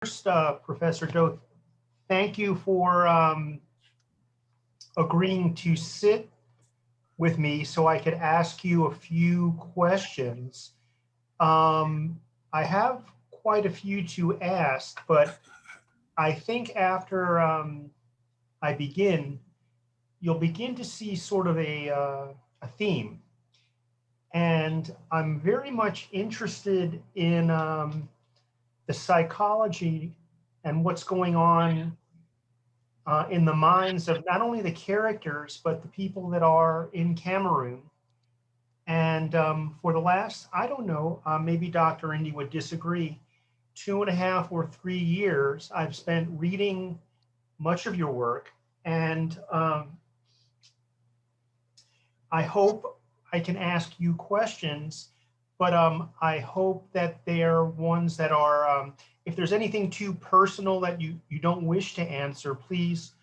First, Professor Doth, thank you for agreeing to sit with me so I could ask you a few questions. I have quite a few to ask, but I think after I begin, you'll begin to see sort of a theme. And I'm very much interested in the psychology and what's going on in the minds of not only the characters, but the people that are in Cameroon. And for the last, I don't know, maybe Dr. Indy would disagree, 2.5 or 3 years, I've spent reading much of your work. And I hope I can ask you questions, but I hope that they're ones that are, if there's anything too personal that you don't wish to answer, please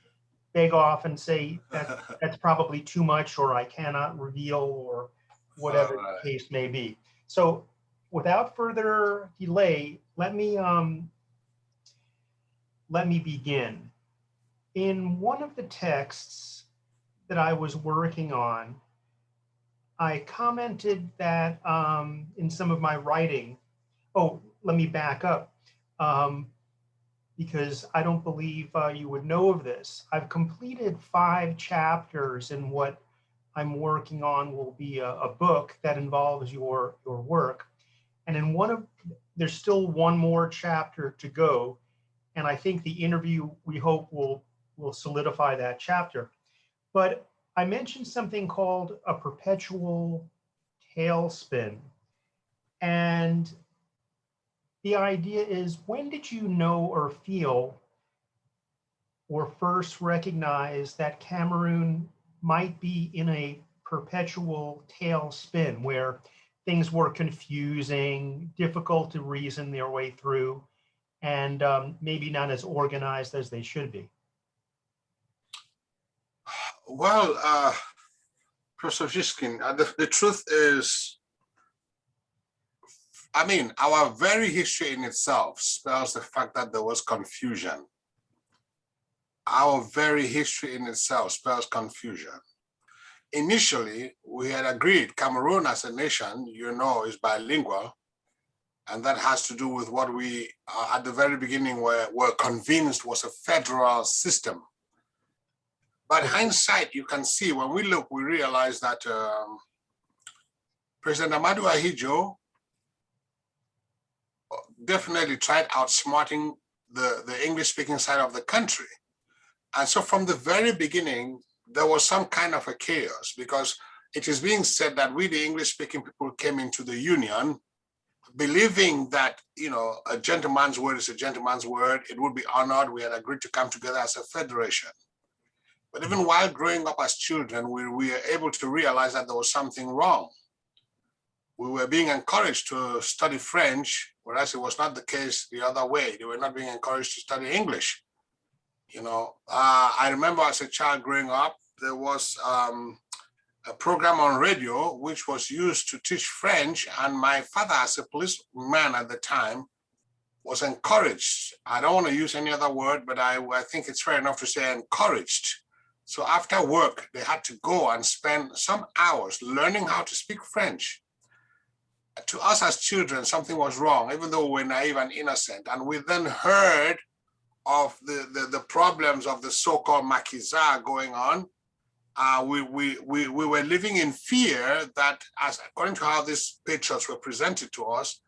beg off and say that's probably too much, or I cannot reveal, or whatever the case may be. So without further delay, let me begin. In one of the texts that I was working on, I commented that in some of my writing, let me back up, because I don't believe you would know of this. I've completed 5 chapters in what I'm working on will be a book that involves your work. And in there's still one more chapter to go. And I think the interview, we hope, will solidify that chapter. But I mentioned something called a perpetual tailspin. And the idea is, when did you know or feel or first recognize that Cameroon might be in a perpetual tailspin where things were confusing, difficult to reason their way through, and maybe not as organized as they should be? Well, Professor Fishkin, the truth is, I mean, our very history in itself spells the fact that there was confusion. Our very history in itself spells confusion. Initially, we had agreed Cameroon as a nation, is bilingual, and that has to do with what we, at the very beginning, were convinced was a federal system. But hindsight, you can see, when we look, we realize that President Amadou Ahidjo definitely tried outsmarting the English-speaking side of the country. And so from the very beginning, there was some kind of a chaos, because it is being said that we, the English-speaking people, came into the Union believing that, a gentleman's word is a gentleman's word. It would be honored. We had agreed to come together as a federation. But even while growing up as children, we were able to realize that there was something wrong. We were being encouraged to study French, whereas it was not the case the other way. They were not being encouraged to study English. I remember as a child growing up, there was a program on radio which was used to teach French, and my father, as a policeman at the time, was encouraged. I don't want to use any other word, but I think it's fair enough to say encouraged. So after work, they had to go and spend some hours learning how to speak French. To us as children, something was wrong, even though we were naive and innocent. And we then heard of the problems of the so-called maquisard going on. We were living in fear that, according to how these patriots were presented to us,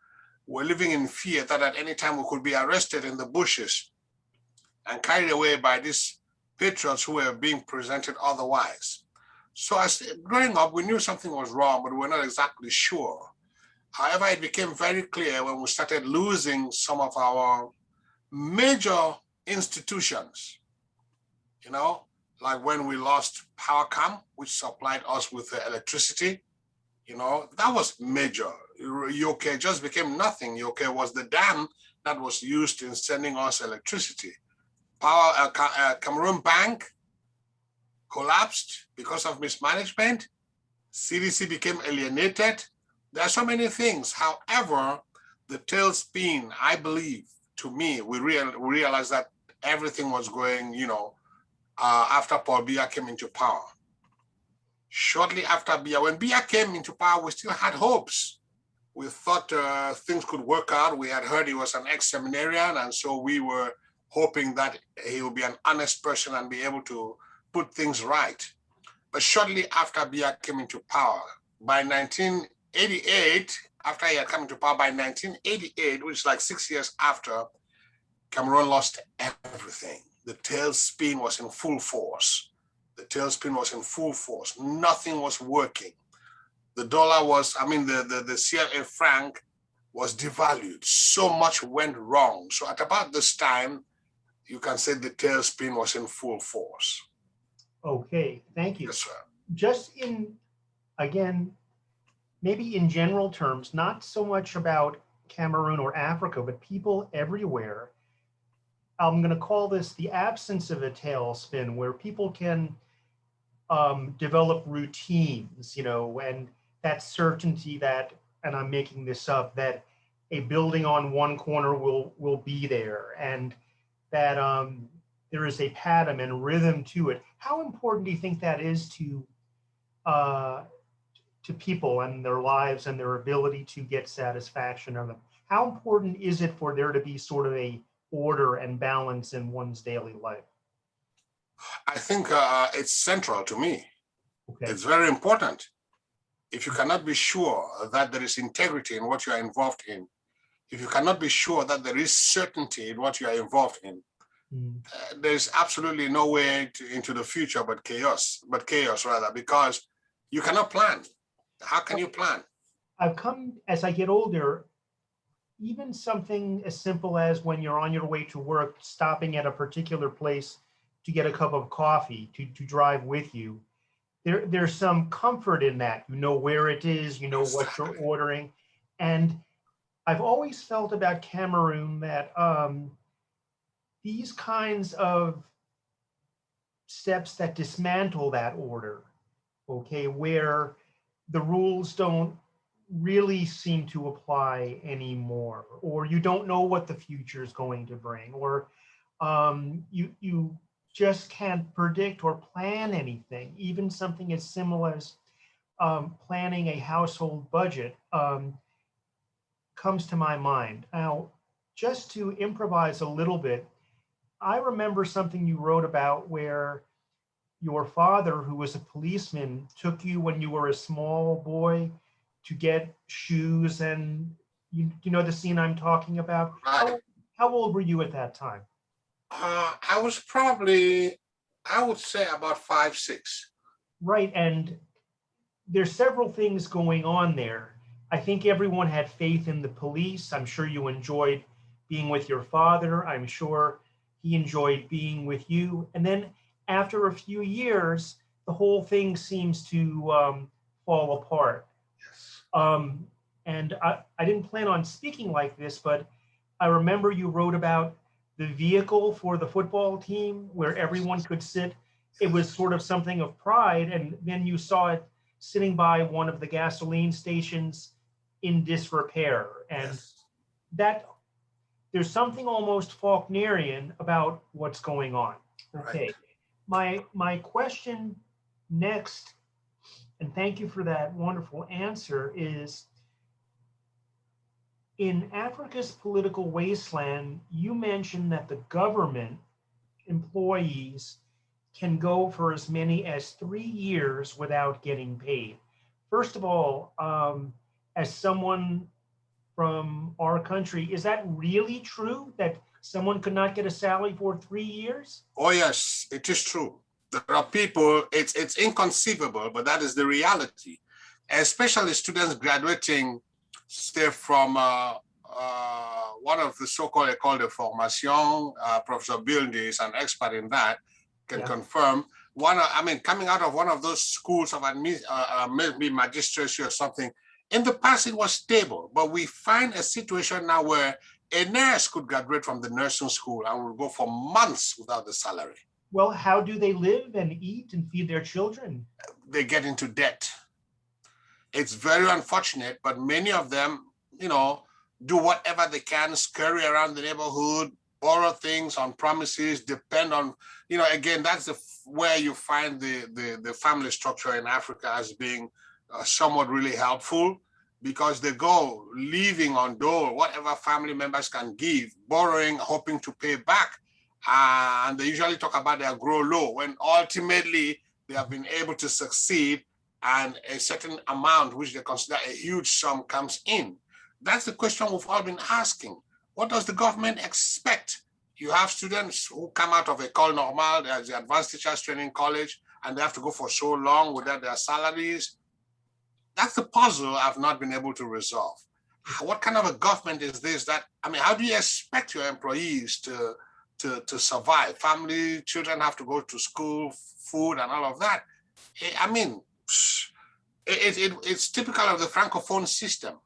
we're living in fear that at any time we could be arrested in the bushes and carried away by these patriots who were being presented otherwise. So as growing up, we knew something was wrong, but we were not exactly sure. However, it became very clear when we started losing some of our major institutions, like when we lost PowerCam, which supplied us with electricity, that was major. UK just became nothing. UK was the dam that was used in sending us electricity. Cameroon Bank collapsed because of mismanagement. CDC became alienated. There are so many things. However, the tailspin, I believe, to me, we realized that everything was going, after Paul Biya came into power. Shortly after Biya, when Biya came into power, we still had hopes. We thought things could work out. We had heard he was an ex-seminarian, and so we were hoping that he would be an honest person and be able to put things right. But shortly after Biya came into power, by 1988, after he had come into power, by 1988, which is like 6 years after, Cameroon lost everything. The tailspin was in full force. Nothing was working. The dollar was, the CFA franc was devalued. So much went wrong. So at about this time, you can say the tailspin was in full force. Okay, thank you. Yes, sir. Just again, maybe in general terms, not so much about Cameroon or Africa, but people everywhere. I'm going to call this the absence of a tailspin, where people can develop routines, and that certainty that, and I'm making this up, that a building on one corner will be there, and that there is a pattern and rhythm to it. How important do you think that is to people and their lives and their ability to get satisfaction of them? How important is it for there to be sort of a order and balance in one's daily life? I think it's central to me. Okay. It's very important. If you cannot be sure that there is integrity in what you are involved in, if you cannot be sure that there is certainty in what you are involved in, there's absolutely no way into the future but chaos rather, because you cannot plan. How can you plan? I've come, as I get older, even something as simple as when you're on your way to work, stopping at a particular place to get a cup of coffee, to drive with you, there's some comfort in that. You know where it is, you know what you're ordering. And I've always felt about Cameroon that these kinds of steps that dismantle that order, okay, where the rules don't really seem to apply anymore, or you don't know what the future is going to bring, or you just can't predict or plan anything. Even something as simple as planning a household budget comes to my mind. Now, just to improvise a little bit, I remember something you wrote about where your father, who was a policeman, took you when you were a small boy to get shoes, and you know the scene I'm talking about? Right. How old were you at that time? I was probably, I would say about 5, 6. Right, and there's several things going on there. I think everyone had faith in the police. I'm sure you enjoyed being with your father. I'm sure he enjoyed being with you. And then after a few years, the whole thing seems to fall apart. Yes. And I didn't plan on speaking like this, but I remember you wrote about the vehicle for the football team where everyone could sit. It was sort of something of pride. And then you saw it sitting by one of the gasoline stations in disrepair. And Yes. that there's something almost Faulknerian about what's going on. Okay. Right. My question next, and thank you for that wonderful answer, is in Africa's political wasteland, you mentioned that the government employees can go for as many as 3 years without getting paid. First of all, as someone from our country, is that really true that someone could not get a salary for 3 years? Oh yes, it is true. There are people, it's inconceivable, but that is the reality. Especially students graduating, say, from one of the so-called écoles de formation. Professor Bildi is an expert in that, can confirm. Coming out of one of those schools of maybe magistracy or something, in the past it was stable, but we find a situation now where a nurse could graduate from the nursing school and will go for months without the salary. Well, how do they live and eat and feed their children? They get into debt. It's very unfortunate, but many of them, do whatever they can, scurry around the neighborhood, borrow things on promises, depend on, again, that's where you find the family structure in Africa as being somewhat really helpful, because they go living on dole, whatever family members can give, borrowing, hoping to pay back. And they usually talk about their grow low, when ultimately they have been able to succeed and a certain amount, which they consider a huge sum, comes in. That's the question we've all been asking. What does the government expect? You have students who come out of École Normale, there's the Advanced Teachers Training College, and they have to go for so long without their salaries. That's the puzzle I've not been able to resolve. What kind of a government is this? How do you expect your employees to survive? Family, children have to go to school, food, and all of that. It's typical of the Francophone system.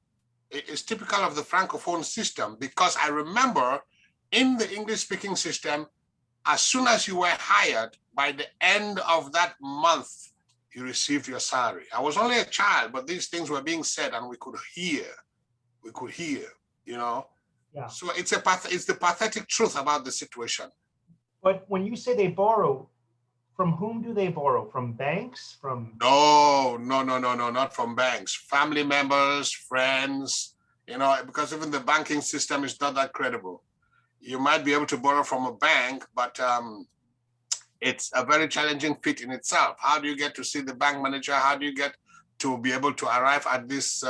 It's typical of the Francophone system, because I remember in the English-speaking system, as soon as you were hired, by the end of that month, you received your salary. I was only a child, but these things were being said and we could hear, Yeah. So it's the pathetic truth about the situation. But when you say they borrow, from whom do they borrow? From banks? No, not from banks. Family members, friends, because even the banking system is not that credible. You might be able to borrow from a bank, but it's a very challenging feat in itself. How do you get to see the bank manager? How do you get to be able to arrive at this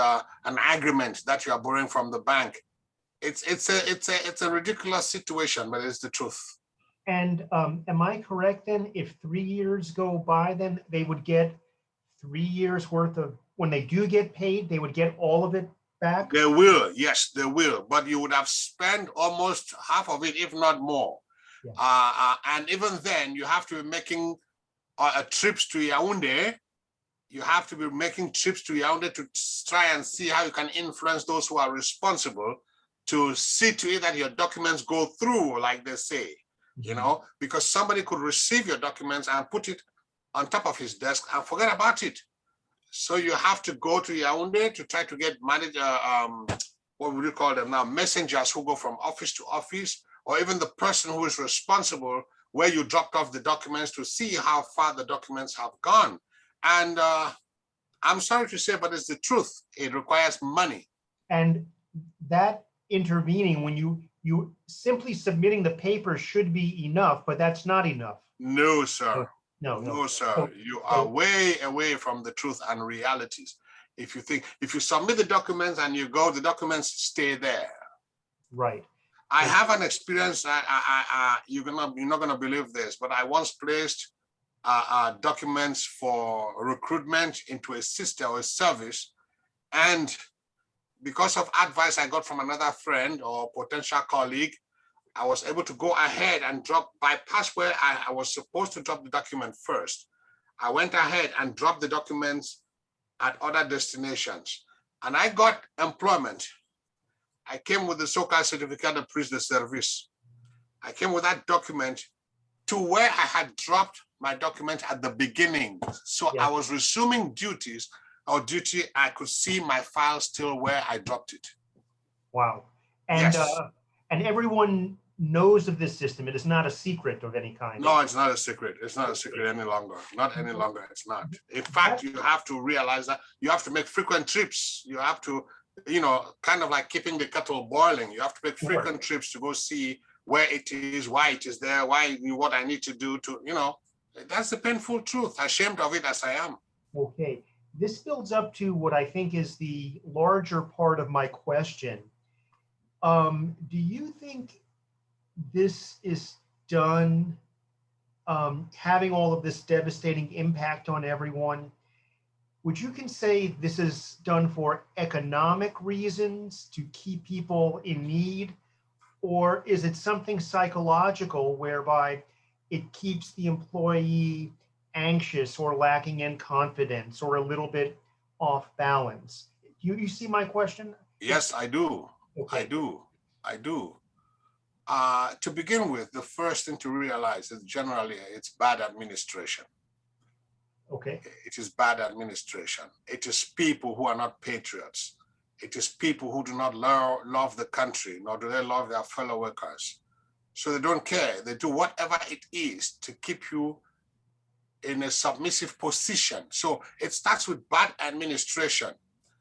an agreement that you are borrowing from the bank? It's a ridiculous situation, but it's the truth. And am I correct then? If 3 years go by, then they would get 3 years worth of, when they do get paid, they would get all of it back? They will, yes, they will. But you would have spent almost half of it, if not more. Yeah. And even then, you have to be making trips to Yaoundé. You have to be making trips to Yaoundé to try and see how you can influence those who are responsible to see to it that your documents go through, like they say, because somebody could receive your documents and put it on top of his desk and forget about it. So you have to go to Yaoundé to try to get what would you call them now, messengers who go from office to office, or even the person who is responsible where you dropped off the documents to see how far the documents have gone. And I'm sorry to say, but it's the truth. It requires money. And that intervening, when you simply submitting the paper should be enough, but that's not enough. No, sir. No, sir. So, you are way away from the truth and realities. If you submit the documents and you go, the documents stay there. Right. I have an experience. You're not gonna believe this, but I once placed documents for recruitment into a system or a service, and because of advice I got from another friend or potential colleague, I was able to go ahead and bypass where I was supposed to drop the document first. I went ahead and dropped the documents at other destinations, and I got employment. I came with the so-called certificate de prise de service. I came with that document to where I had dropped my document at the beginning. So I was resuming duty, I could see my file still where I dropped it. Wow. And yes. And everyone knows of this system. It is not a secret of any kind. No, it's not a secret. It's not a secret any longer. Not any longer. It's not. In fact, you have to realize that you have to make frequent trips. You have to, kind of like keeping the kettle boiling. You have to make frequent trips to go see where it is, why it is there, what I need to do to, that's the painful truth. Ashamed of it as I am. Okay. This builds up to what I think is the larger part of my question. Do you think this is done, having all of this devastating impact on everyone? Would you say this is done for economic reasons to keep people in need? Or is it something psychological whereby it keeps the employee anxious or lacking in confidence or a little bit off balance? You see my question? Yes, I do. Okay. I do. To begin with, the first thing to realize is generally it's bad administration. Okay. It is bad administration. It is people who are not patriots. It is people who do not love the country, nor do they love their fellow workers. So they don't care. They do whatever it is to keep you in a submissive position. So it starts with bad administration,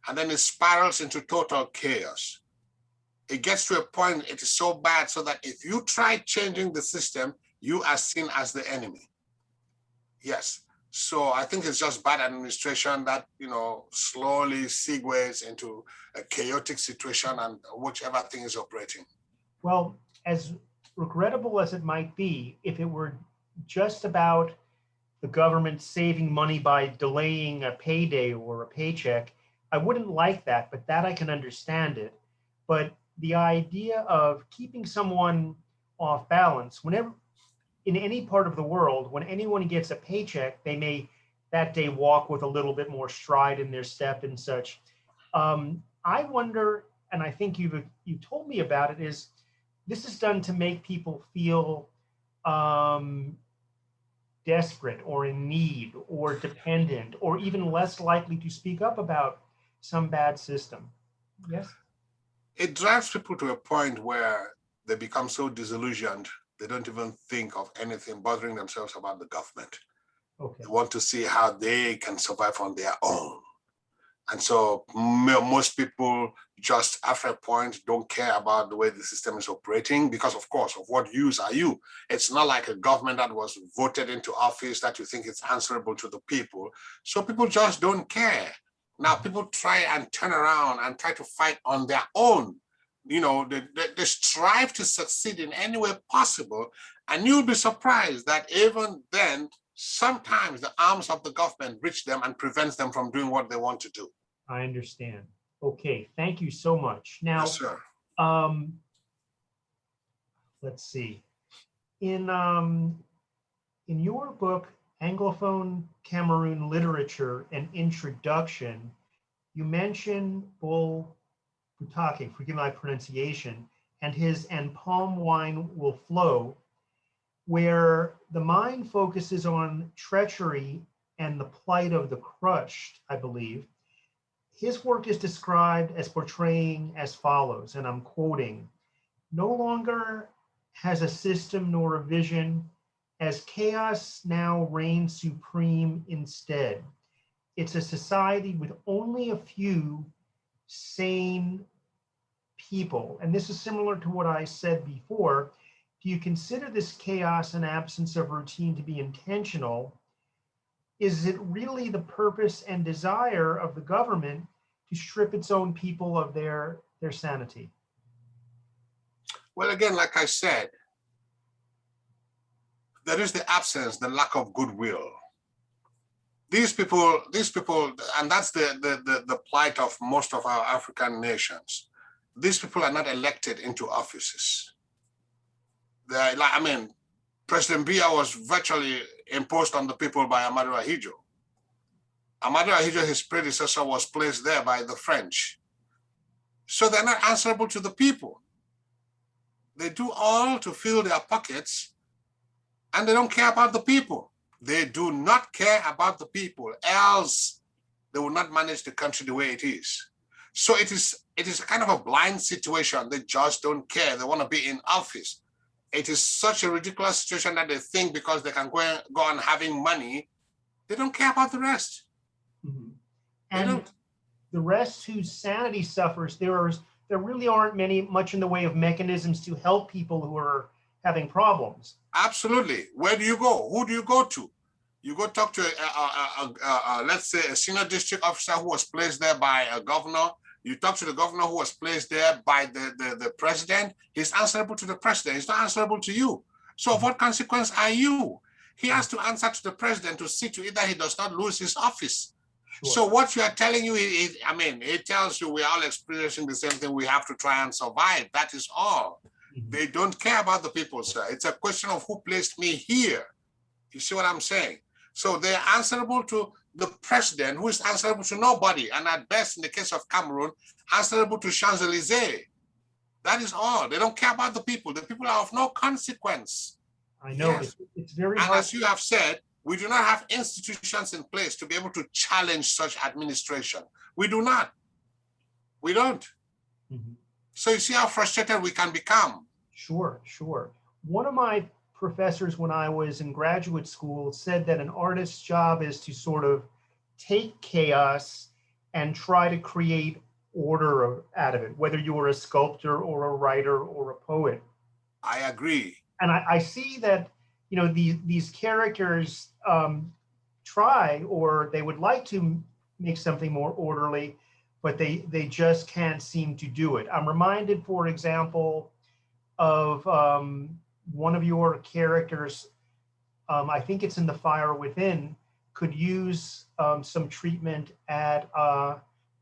and then it spirals into total chaos. It gets to a point, it is so bad so that if you try changing the system, you are seen as the enemy. Yes. So I think it's just bad administration that, slowly segues into a chaotic situation and whichever thing is operating. Well, as regrettable as it might be, if it were just about the government saving money by delaying a payday or a paycheck, I wouldn't like that, but that I can understand it. But the idea of keeping someone off balance, whenever in any part of the world, when anyone gets a paycheck, they may that day walk with a little bit more stride in their step and such. I wonder, and I think you told me about it, is this is done to make people feel desperate or in need or dependent or even less likely to speak up about some bad system. Yes? It drives people to a point where they become so disillusioned, they don't even think of anything bothering themselves about the government. Okay. They want to see how they can survive on their own. And so most people just after a point don't care about the way the system is operating because, of course, of what use are you? It's not like a government that was voted into office that you think it's answerable to the people. So people just don't care. Now people try and turn around and try to fight on their own. They strive to succeed in any way possible. And you'll be surprised that even then, sometimes the arms of the government reach them and prevents them from doing what they want to do. I understand. Okay, thank you so much. Now, yes, sir. Let's see. In your book, Anglophone Cameroon Literature, an Introduction, you mention Bull Butake, forgive my pronunciation, and his And Palm Wine Will Flow, where the mind focuses on treachery and the plight of the crushed, I believe. His work is described as portraying as follows, and I'm quoting, "No longer has a system nor a vision, as chaos now reigns supreme instead. It's a society with only a few sane people." And this is similar to what I said before. Do you consider this chaos and absence of routine to be intentional? Is it really the purpose and desire of the government to strip its own people of their sanity? Well, again, like I said, there is the absence, the lack of goodwill. These people, and that's the plight of most of our African nations. These people are not elected into offices. President Biya was virtually imposed on the people by Amadou Ahidjo. Amadou Ahidjo, his predecessor, was placed there by the French. So they're not answerable to the people. They do all to fill their pockets, and they don't care about the people. They do not care about the people, else they will not manage the country the way it is. So it is kind of a blind situation. They just don't care. They want to be in office. It is such a ridiculous situation that they think because they can go on having money, they don't care about the rest. Mm-hmm. And the rest whose sanity suffers, there really aren't much in the way of mechanisms to help people who are having problems. Absolutely. Where do you go? Who do you go to? You go talk to let's say a senior district officer who was placed there by a governor. You talk to the governor who was placed there by the president. He's answerable to the president. He's not answerable to you. So of what consequence are you? He has to answer to the president to see to it that he does not lose his office. Sure. So what you are telling you, it tells you we are all experiencing the same thing. We have to try and survive. That is all. Mm-hmm. They don't care about the people, sir. It's a question of who placed me here. You see what I'm saying? So they're answerable to the president, who is answerable to nobody. And at best, in the case of Cameroon, answerable to Champs-Élysées. That is all. They don't care about the people. The people are of no consequence. I know. Yes. It's very hard. And as you have said, we do not have institutions in place to be able to challenge such administration. We do not. We don't. Mhm. So you see how frustrated we can become. Sure, sure. One of my professors when I was in graduate school said that an artist's job is to sort of take chaos and try to create order out of it, whether you were a sculptor or a writer or a poet. I agree. And I see that, you know, these characters try, or they would like to make something more orderly, but they just can't seem to do it. I'm reminded, for example, of one of your characters. I think it's in The Fire Within. Could use some treatment at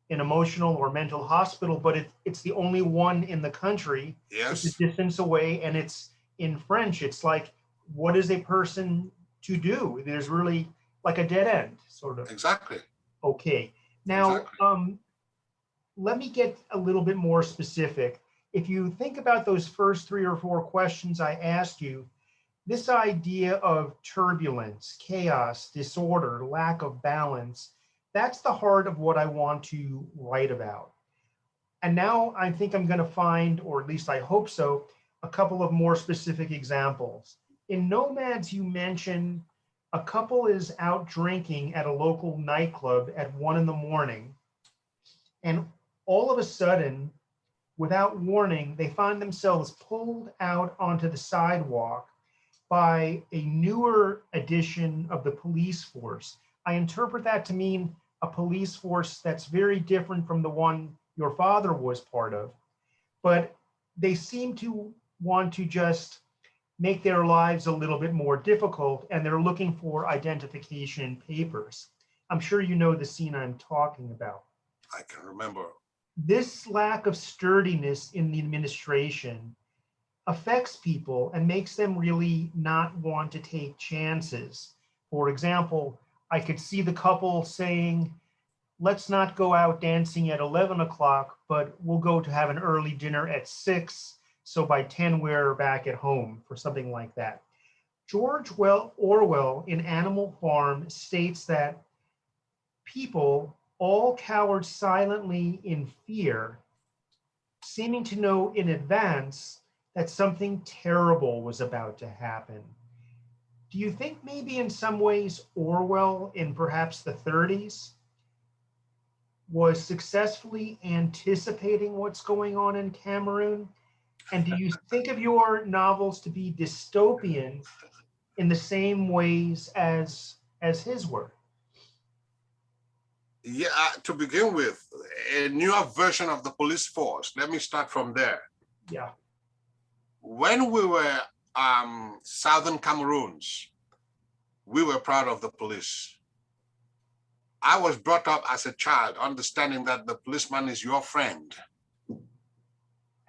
an emotional or mental hospital, but it's the only one in the country. It's a Yes. distance away, and it's in French. It's like, what is a person to do? There's really like a dead end, sort of. Exactly. Okay. Now, Exactly. let me get a little bit more specific. If you think about those first 3 or 4 questions I asked you, this idea of turbulence, chaos, disorder, lack of balance, that's the heart of what I want to write about. And now I think I'm going to find, or at least I hope so, a couple of more specific examples. In Nomads, you mentioned a couple is out drinking at a local nightclub at 1 in the morning, and all of a sudden, without warning, they find themselves pulled out onto the sidewalk by a newer edition of the police force. I interpret that to mean a police force that's very different from the one your father was part of, but they seem to want to just make their lives a little bit more difficult, and they're looking for identification papers. I'm sure you know the scene I'm talking about. I can remember. This lack of sturdiness in the administration affects people and makes them really not want to take chances. For example, I could see the couple saying, let's not go out dancing at 11 o'clock, but we'll go to have an early dinner at 6. So by 10, we're back at home, for something like that. George Orwell in Animal Farm states that people all cowered silently in fear, seeming to know in advance that something terrible was about to happen. Do you think maybe in some ways Orwell in perhaps the 30s was successfully anticipating what's going on in Cameroon? And do you think of your novels to be dystopian in the same ways as his were? Yeah, to begin with, a newer version of the police force. Let me start from there. Yeah. When we were Southern Cameroons, we were proud of the police. I was brought up as a child understanding that the policeman is your friend.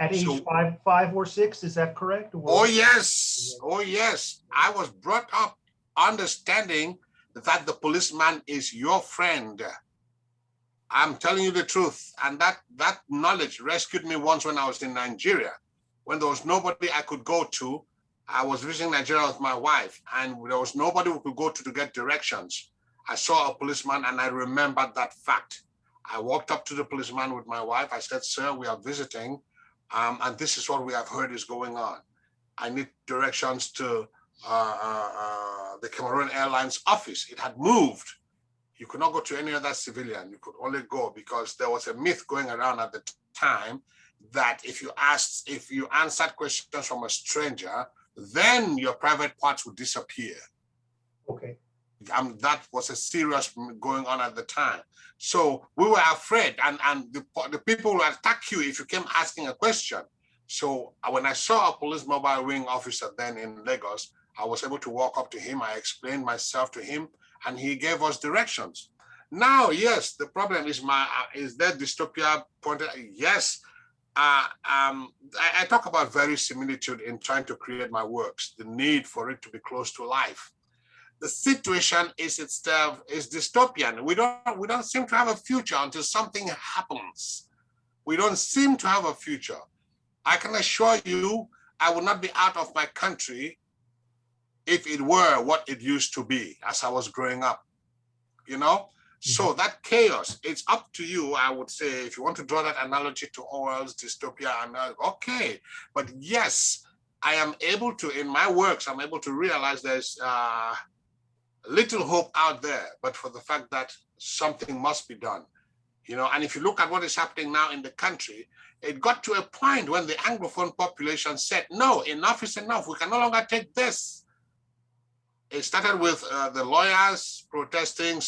At age So, 5 or 6, is that correct? oh yes, oh yes. I was brought up understanding that the policeman is your friend. I'm telling you the truth. And that knowledge rescued me once when I was in Nigeria, when there was nobody I could go to. I was visiting Nigeria with my wife, and there was nobody we could go to get directions. I saw a policeman, and I remembered that fact. I walked up to the policeman with my wife. I said, sir, we are visiting, and this is what we have heard is going on. I need directions to the Cameroon Airlines office. It had moved. You could not go to any other civilian. You could only go because there was a myth going around at the time that if you answered questions from a stranger, then your private parts would disappear. Okay. That was a serious going on at the time. So we were afraid, and the people will attack you if you came asking a question. So when I saw a police mobile wing officer then in Lagos, I was able to walk up to him. I explained myself to him, and he gave us directions. Now, yes, the problem is that dystopia pointed. Yes, I talk about verisimilitude in trying to create my works. The need for it to be close to life. The situation is itself is dystopian. We don't seem to have a future until something happens. We don't seem to have a future. I can assure you, I would not be out of my country if it were what it used to be as I was growing up. You know, So that chaos, it's up to you, I would say, if you want to draw that analogy to Orwell's dystopia, and okay. But yes, I am able to, in my works, I'm able to realize there's little hope out there, but for the fact that something must be done. And if you look at what is happening now in the country, it got to a point when the Anglophone population said, no, enough is enough. We can no longer take this. It started with the lawyers protesting,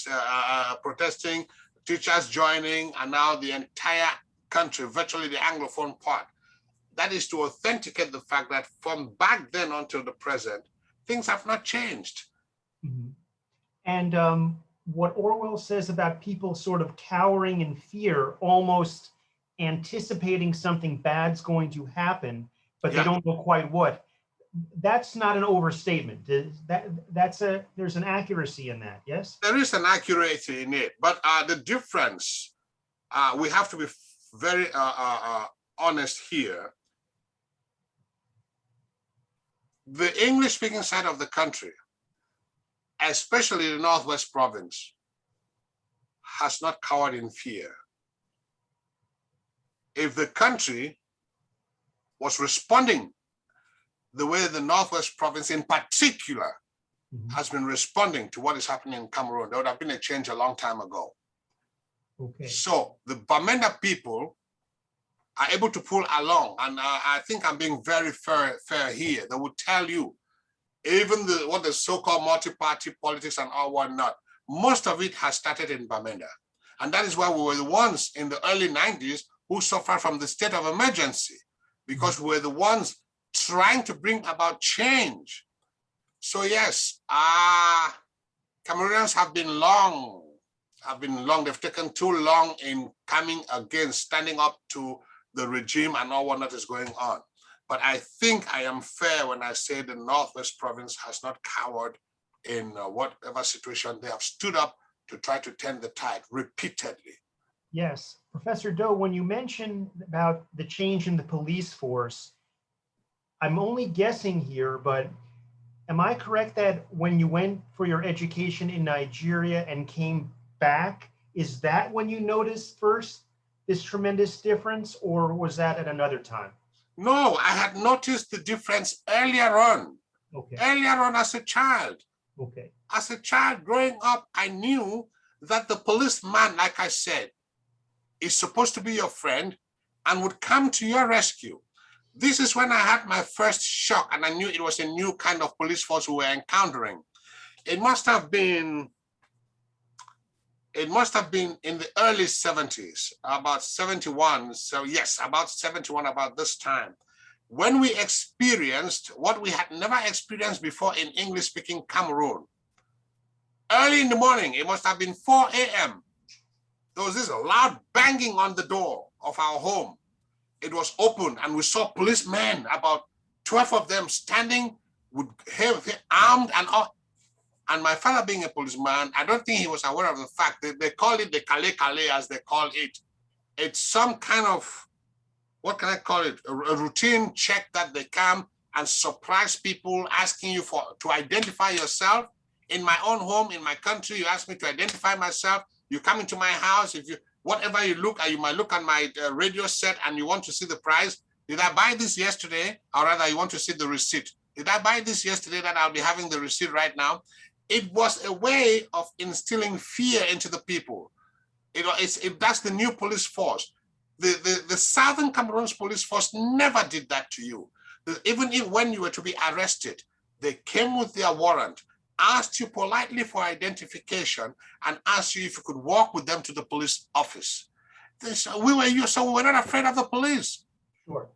teachers joining, and now the entire country, virtually the Anglophone part. That is to authenticate the fact that from back then until the present, things have not changed. Mm-hmm. And what Orwell says about people sort of cowering in fear, almost anticipating something bad's going to happen, but they don't know quite what. That's not an overstatement. There's an accuracy in that, yes? There is an accuracy in it, but the difference, we have to be very honest here. The English-speaking side of the country, especially the Northwest Province, has not cowered in fear. If the country was responding the way the Northwest Province in particular has been responding to what is happening in Cameroon, there would have been a change a long time ago. Okay. So the Bamenda people are able to pull along, and I think I'm being very fair here. They would tell you, even what the so-called multi-party politics and all whatnot, most of it has started in Bamenda. And that is why we were the ones in the early 90s who suffered from the state of emergency, because we were the ones trying to bring about change. So yes, Cameroonians have been long, they've taken too long in coming against, standing up to the regime and all what is going on. But I think I am fair when I say the Northwest Province has not cowered in whatever situation. They have stood up to try to turn the tide repeatedly. Yes. Professor Doh, when you mention about the change in the police force, I'm only guessing here, but am I correct that when you went for your education in Nigeria and came back, is that when you noticed first this tremendous difference, or was that at another time? No, I had noticed the difference earlier on. Okay. Earlier on as a child. Okay. As a child growing up, I knew that the policeman, like I said, is supposed to be your friend and would come to your rescue. This is when I had my first shock, and I knew it was a new kind of police force we were encountering. It must have been in the early 70s, about 71. So yes, about 71, about this time, when we experienced what we had never experienced before in English-speaking Cameroon. Early in the morning, it must have been 4 a.m. There was this loud banging on the door of our home. It was open, and we saw policemen, about 12 of them, standing with armed and all. And my father being a policeman, I don't think he was aware of the fact that they call it the kale, as they call it. It's some kind of, what can I call it? A routine check that they come and surprise people, asking you to identify yourself. In my own home, in my country, you ask me to identify myself. You come into my house, whatever you look at, you might look at my radio set and you want to see the price. Did I buy this yesterday? Or rather, you want to see the receipt. Did I buy this yesterday that I'll be having the receipt right now? It was a way of instilling fear into the people. That's the new police force. The Southern Cameroon's police force never did that to you. Even when you were to be arrested, they came with their warrant, asked you politely for identification, and asked you if you could walk with them to the police office. We were not afraid of the police. Sure.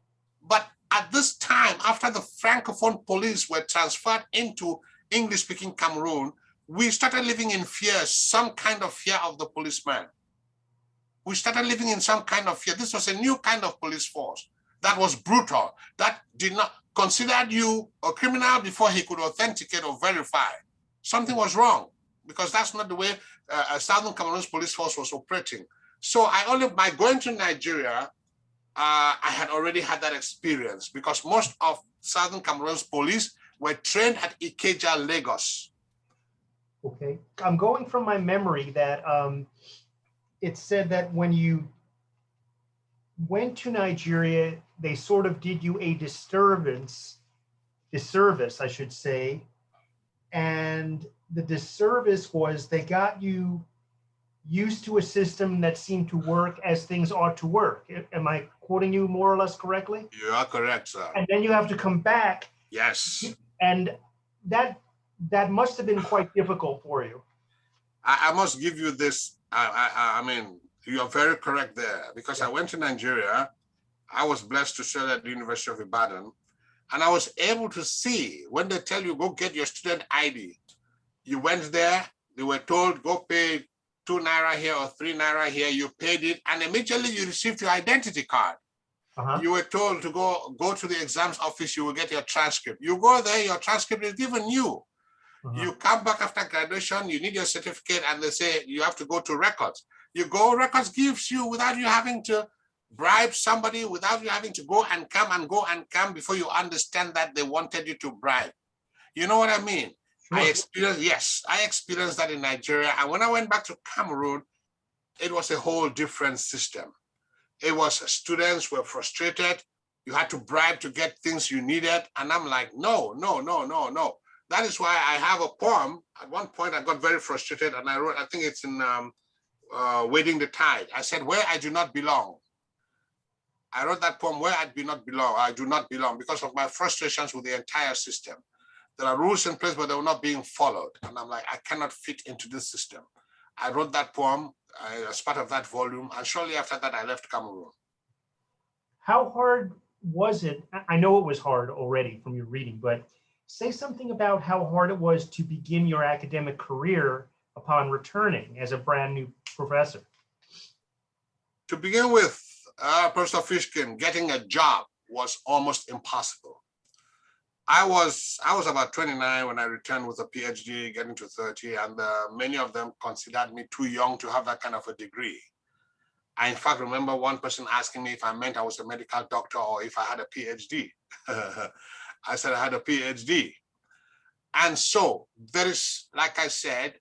But at this time, after the Francophone police were transferred into English-speaking Cameroon, we started living in fear, some kind of fear of the policeman. We started living in some kind of fear. This was a new kind of police force that was brutal, that did not consider you a criminal before he could authenticate or verify. Something was wrong, because that's not the way Southern Cameroon's police force was operating. So by going to Nigeria, I had already had that experience, because most of Southern Cameroon's police were trained at Ikeja, Lagos. Okay. I'm going from my memory that it said that when you went to Nigeria, they sort of did you a disservice, I should say. And the disservice was they got you used to a system that seemed to work as things ought to work. Am I quoting you more or less correctly? You are correct, sir. And then you have to come back, Yes. and that that must have been quite difficult for you. I must give you this. I mean, you are very correct there, because I went to Nigeria. I was blessed to study at the University of Ibadan, and I was able to see when they tell you, go get your student ID. You went there, they were told, go pay 2 naira here or 3 naira here. You paid it, and immediately you received your identity card. You were told to go to the exams office, you will get your transcript. You go there, your transcript is given you. You come back after graduation, you need your certificate, and they say you have to go to records. You go, records gives you without you having to bribe somebody, without you having to go and come before you understand that they wanted you to bribe. You know what I mean? Sure. I experienced that in Nigeria. And when I went back to Cameroon, it was a whole different system. It was students were frustrated. You had to bribe to get things you needed. And I'm like, no. That is why I have a poem. At one point, I got very frustrated and I wrote, I think it's in Wading the Tide. I said, where I do not belong. I wrote that poem, where I do not belong, because of my frustrations with the entire system. There are rules in place, but they were not being followed. And I'm like, I cannot fit into this system. I wrote that poem as part of that volume. And shortly after that, I left Cameroon. How hard was it? I know it was hard already from your reading, but say something about how hard it was to begin your academic career upon returning as a brand new professor. To begin with, Professor Fishkin, getting a job was almost impossible. I was about 29 when I returned with a PhD, getting to 30, and many of them considered me too young to have that kind of a degree. I, in fact, remember one person asking me if I meant I was a medical doctor or if I had a PhD. I said I had a PhD. And so there is, like I said,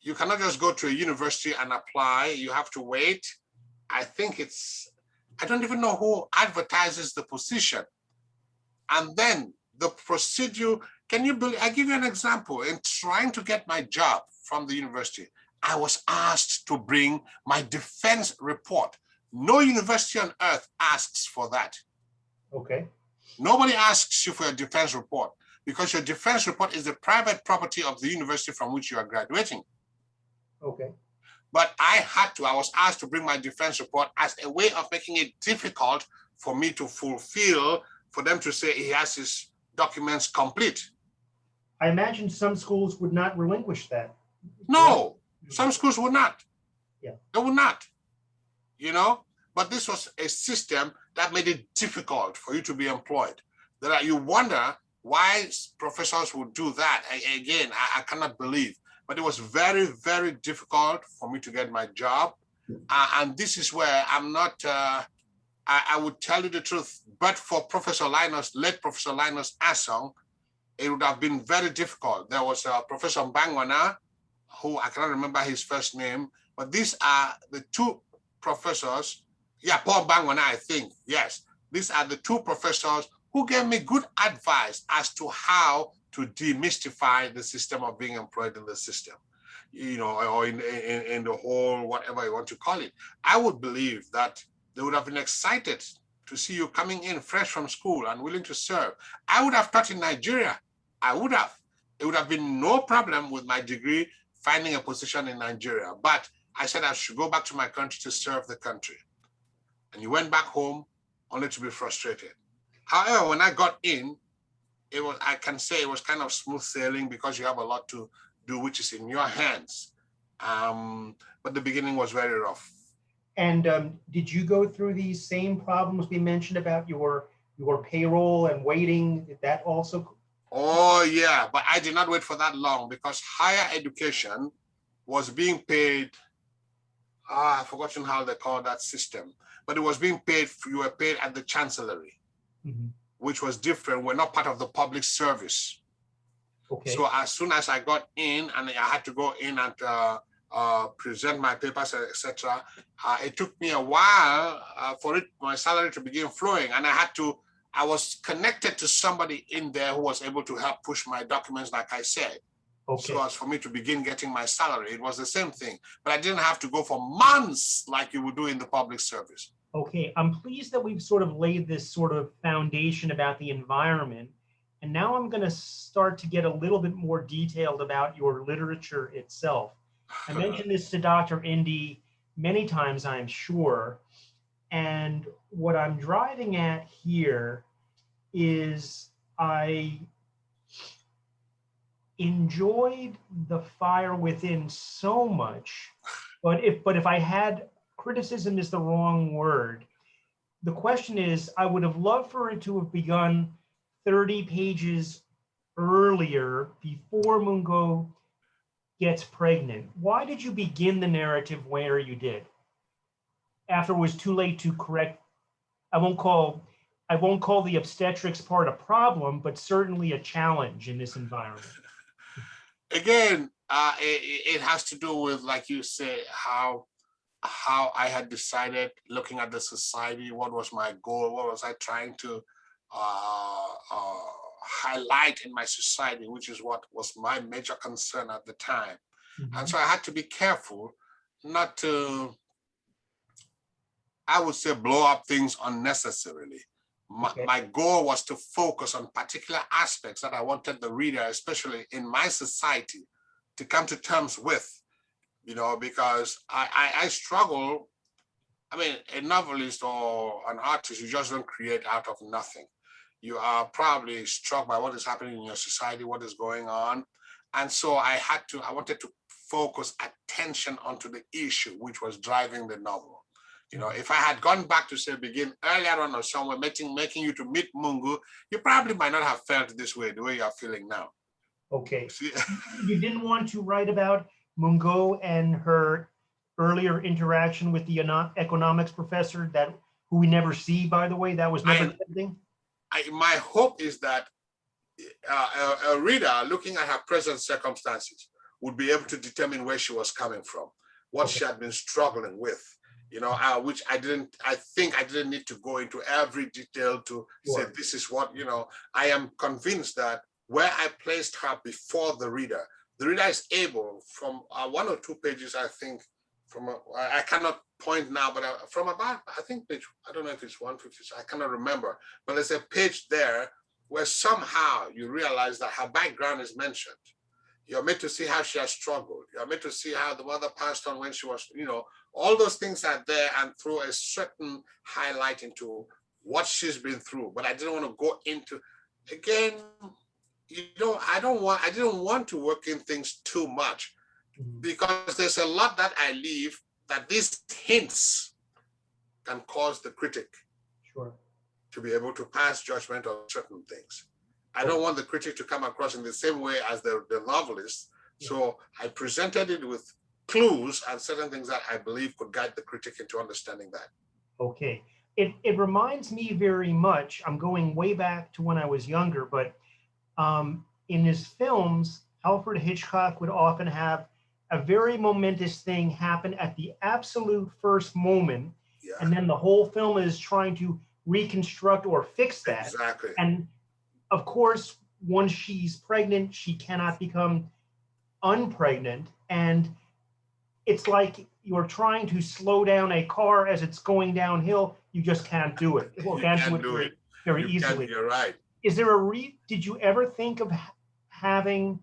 you cannot just go to a university and apply. You have to wait. I don't even know who advertises the position. And then the procedure, can you believe, I give you an example. In trying to get my job from the university, I was asked to bring my defense report. No university on earth asks for that. Okay. Nobody asks you for a defense report because your defense report is the private property of the university from which you are graduating. Okay. But I was asked to bring my defense report as a way of making it difficult for me to fulfill, for them to say he has his documents complete. I imagine some schools would not relinquish that. No, some schools would not. Yeah. They would not, but this was a system that made it difficult for you to be employed. You wonder why professors would do that. Again, I cannot believe, but it was very, very difficult for me to get my job. And this is where I'm not, I would tell you the truth, but for late Professor Linus Assong, it would have been very difficult. There was Professor Mbangwana, who I cannot remember his first name, but these are the two professors. Yeah, Paul Mbangwana, I think. Yes, these are the two professors who gave me good advice as to how to demystify the system of being employed in the system, or in the whole, whatever you want to call it. I would believe that they would have been excited to see you coming in fresh from school and willing to serve. I would have taught in Nigeria. I would have. It would have been no problem with my degree finding a position in Nigeria. But I said I should go back to my country to serve the country. And you went back home only to be frustrated. However, when I got in, I can say it was kind of smooth sailing because you have a lot to do, which is in your hands. But the beginning was very rough. And did you go through these same problems we mentioned about your payroll and waiting? Did that also? Oh, yeah, but I did not wait for that long because higher education was being paid. I've forgotten how they call that system, but it was being paid. You were paid at the chancellery, which was different. We're not part of the public service. Okay. So as soon as I got in and I had to go in and present my papers, etc., it took me a while for my salary to begin flowing, and I was connected to somebody in there who was able to help push my documents, like I said. Okay. So as for me to begin getting my salary, it was the same thing, but I didn't have to go for months like you would do in the public service. Okay, I'm pleased that we've sort of laid this sort of foundation about the environment. And now I'm going to start to get a little bit more detailed about your literature itself. I mentioned this to Dr. Indy many times, I'm sure. And what I'm driving at here is I enjoyed The Fire Within so much, but if I had, criticism is the wrong word. The question is, I would have loved for it to have begun 30 pages earlier, before Mungo gets pregnant. Why did you begin the narrative where you did? After it was too late to correct, I won't call the obstetrics part a problem, but certainly a challenge in this environment. Again, it has to do with, like you say, how I had decided, looking at the society, what was my goal, what was I trying to highlight in my society, which is what was my major concern at the time. Mm-hmm. And so I had to be careful not to, I would say, blow up things unnecessarily. My goal was to focus on particular aspects that I wanted the reader, especially in my society, to come to terms with, because I struggle. I mean, a novelist or an artist, you just don't create out of nothing. You are probably struck by what is happening in your society, what is going on. And so I wanted to focus attention onto the issue which was driving the novel. If I had gone back to, say, begin earlier on or somewhere, making you to meet Mungo, you probably might not have felt this way, the way you are feeling now. Okay. You didn't want to write about Mungo and her earlier interaction with the economics professor who we never see, by the way? That was never something? My hope is that a reader looking at her present circumstances would be able to determine where she was coming from, what she had been struggling with, which I think I didn't need to go into every detail to say this is what, I am convinced that where I placed her before the reader is able, from 1 or 2 pages, I think, I cannot point now, but from about, I think page, I don't know if it's 150, I cannot remember, but there's a page there where somehow you realize that her background is mentioned. You're made to see how she has struggled. You're made to see how the mother passed on when she was, all those things are there, and throw a certain highlight into what she's been through. But I didn't want to go into, again, I didn't want to work in things too much, because there's a lot that I leave that these hints can cause the critic to be able to pass judgment on certain things. I don't want the critic to come across in the same way as the novelist. So I presented it with clues and certain things that I believe could guide the critic into understanding that. Okay. It reminds me very much, I'm going way back to when I was younger, but in his films, Alfred Hitchcock would often have a very momentous thing happen at the absolute first moment, and then the whole film is trying to reconstruct or fix that. Exactly. And of course, once she's pregnant, she cannot become unpregnant. And it's like you're trying to slow down a car as it's going downhill. You just can't do it. Well, can't do it very easily. You're right. Is there did you ever think of having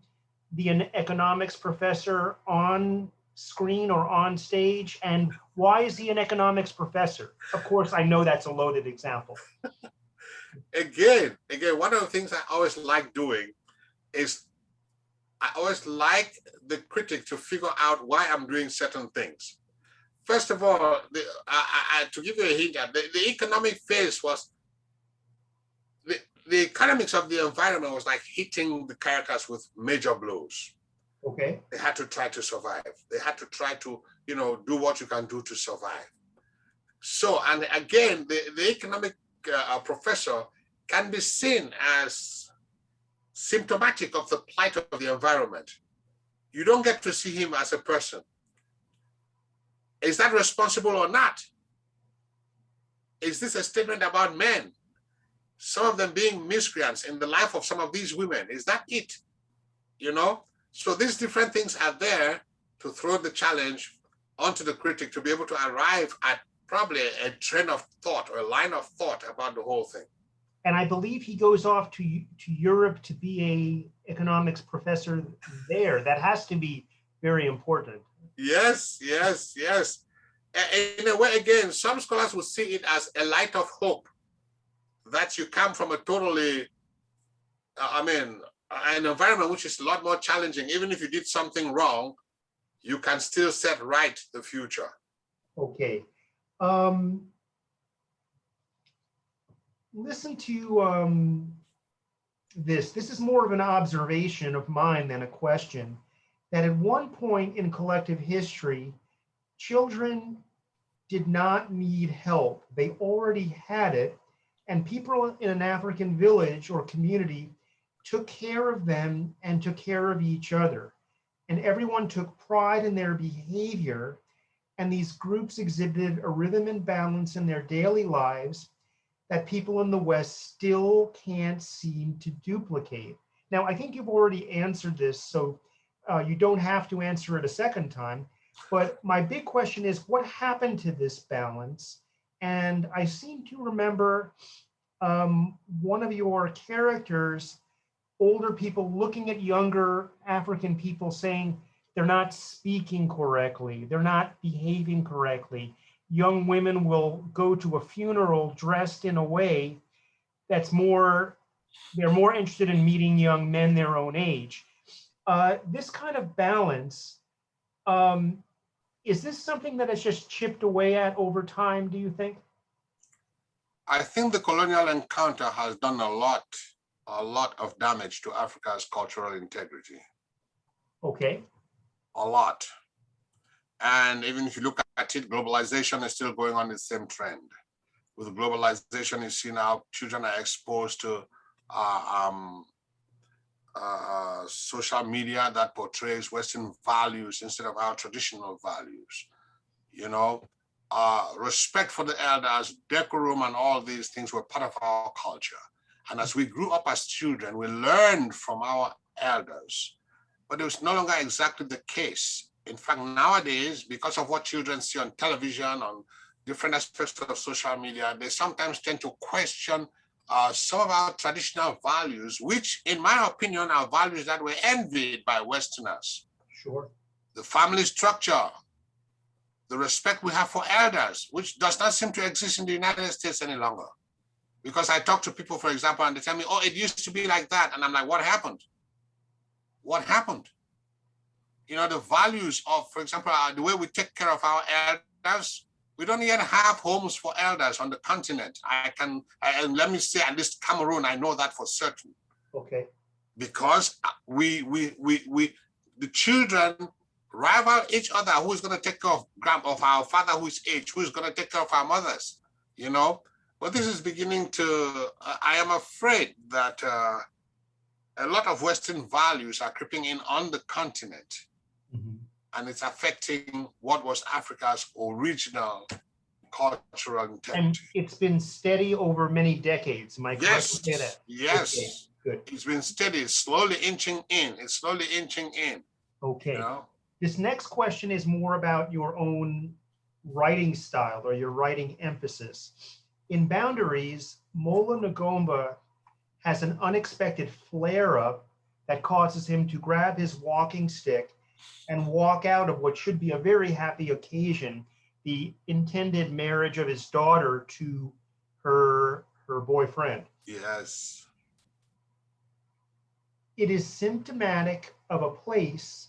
the economics professor on screen or on stage? And why is he an economics professor? Of course, I know that's a loaded example. Again, one of the things I always like doing is I always like the critic to figure out why I'm doing certain things. First of all, to give you a hint, the economic phase was, the economics of the environment was like hitting the characters with major blows. Okay. They had to try to survive. They had to try to, do what you can do to survive. So, and again, the economic professor can be seen as symptomatic of the plight of the environment. You don't get to see him as a person. Is that responsible or not? Is this a statement about men? Some of them being miscreants in the life of some of these women. Is that it? You know? So these different things are there to throw the challenge onto the critic to be able to arrive at probably a train of thought or a line of thought about the whole thing. And I believe he goes off to Europe to be a economics professor there. That has to be very important. Yes, yes, yes. In a way, again, some scholars would see it as a light of hope that you come from a totally, an environment which is a lot more challenging. Even if you did something wrong, you can still set right the future. Okay. Listen to this. This is more of an observation of mine than a question. That at one point in collective history, children did not need help. They already had it, and people in an African village or community took care of them and took care of each other. And everyone took pride in their behavior, and these groups exhibited a rhythm and balance in their daily lives that people in the West still can't seem to duplicate. Now, I think you've already answered this, so you don't have to answer it a second time. But my big question is, what happened to this balance? And I seem to remember one of your characters, older people looking at younger African people saying they're not speaking correctly, they're not behaving correctly. Young women will go to a funeral dressed in a way that's they're more interested in meeting young men their own age. This kind of balance, is this something that has just chipped away at over time, do you think? I think the colonial encounter has done a lot of damage to Africa's cultural integrity. Okay. A lot. And even if you look at it, globalization is still going on the same trend. With globalization, you see now children are exposed to social media that portrays Western values instead of our traditional values. You know, respect for the elders, decorum, and all these things were part of our culture. And as we grew up as children, we learned from our elders, but it was no longer exactly the case. In fact, nowadays, because of what children see on television, on different aspects of social media, they sometimes tend to question some of our traditional values, which, in my opinion, are values that were envied by Westerners. Sure. The family structure, the respect we have for elders, which does not seem to exist in the United States any longer. Because I talk to people, for example, and they tell me, oh, it used to be like that. And I'm like, what happened? What happened? You know, the values of, for example, the way we take care of our elders, we don't yet have homes for elders on the continent. And let me say, at least Cameroon, I know that for certain. Okay. Because the children rival each other. Who's going to take care of our father who is aged? Who's going to take care of our mothers? You know, but this is beginning to, I am afraid that a lot of Western values are creeping in on the continent. Mm-hmm. And it's affecting what was Africa's original cultural integrity. And it's been steady over many decades. Am I correct to say that? Yes. Okay, good. It's been steady. It's slowly inching in. It's slowly inching in. Okay. You know? This next question is more about your own writing style or your writing emphasis. In Boundaries, Mola Ngomba has an unexpected flare-up that causes him to grab his walking stick and walk out of what should be a very happy occasion, the intended marriage of his daughter to her boyfriend. Yes. It is symptomatic of a place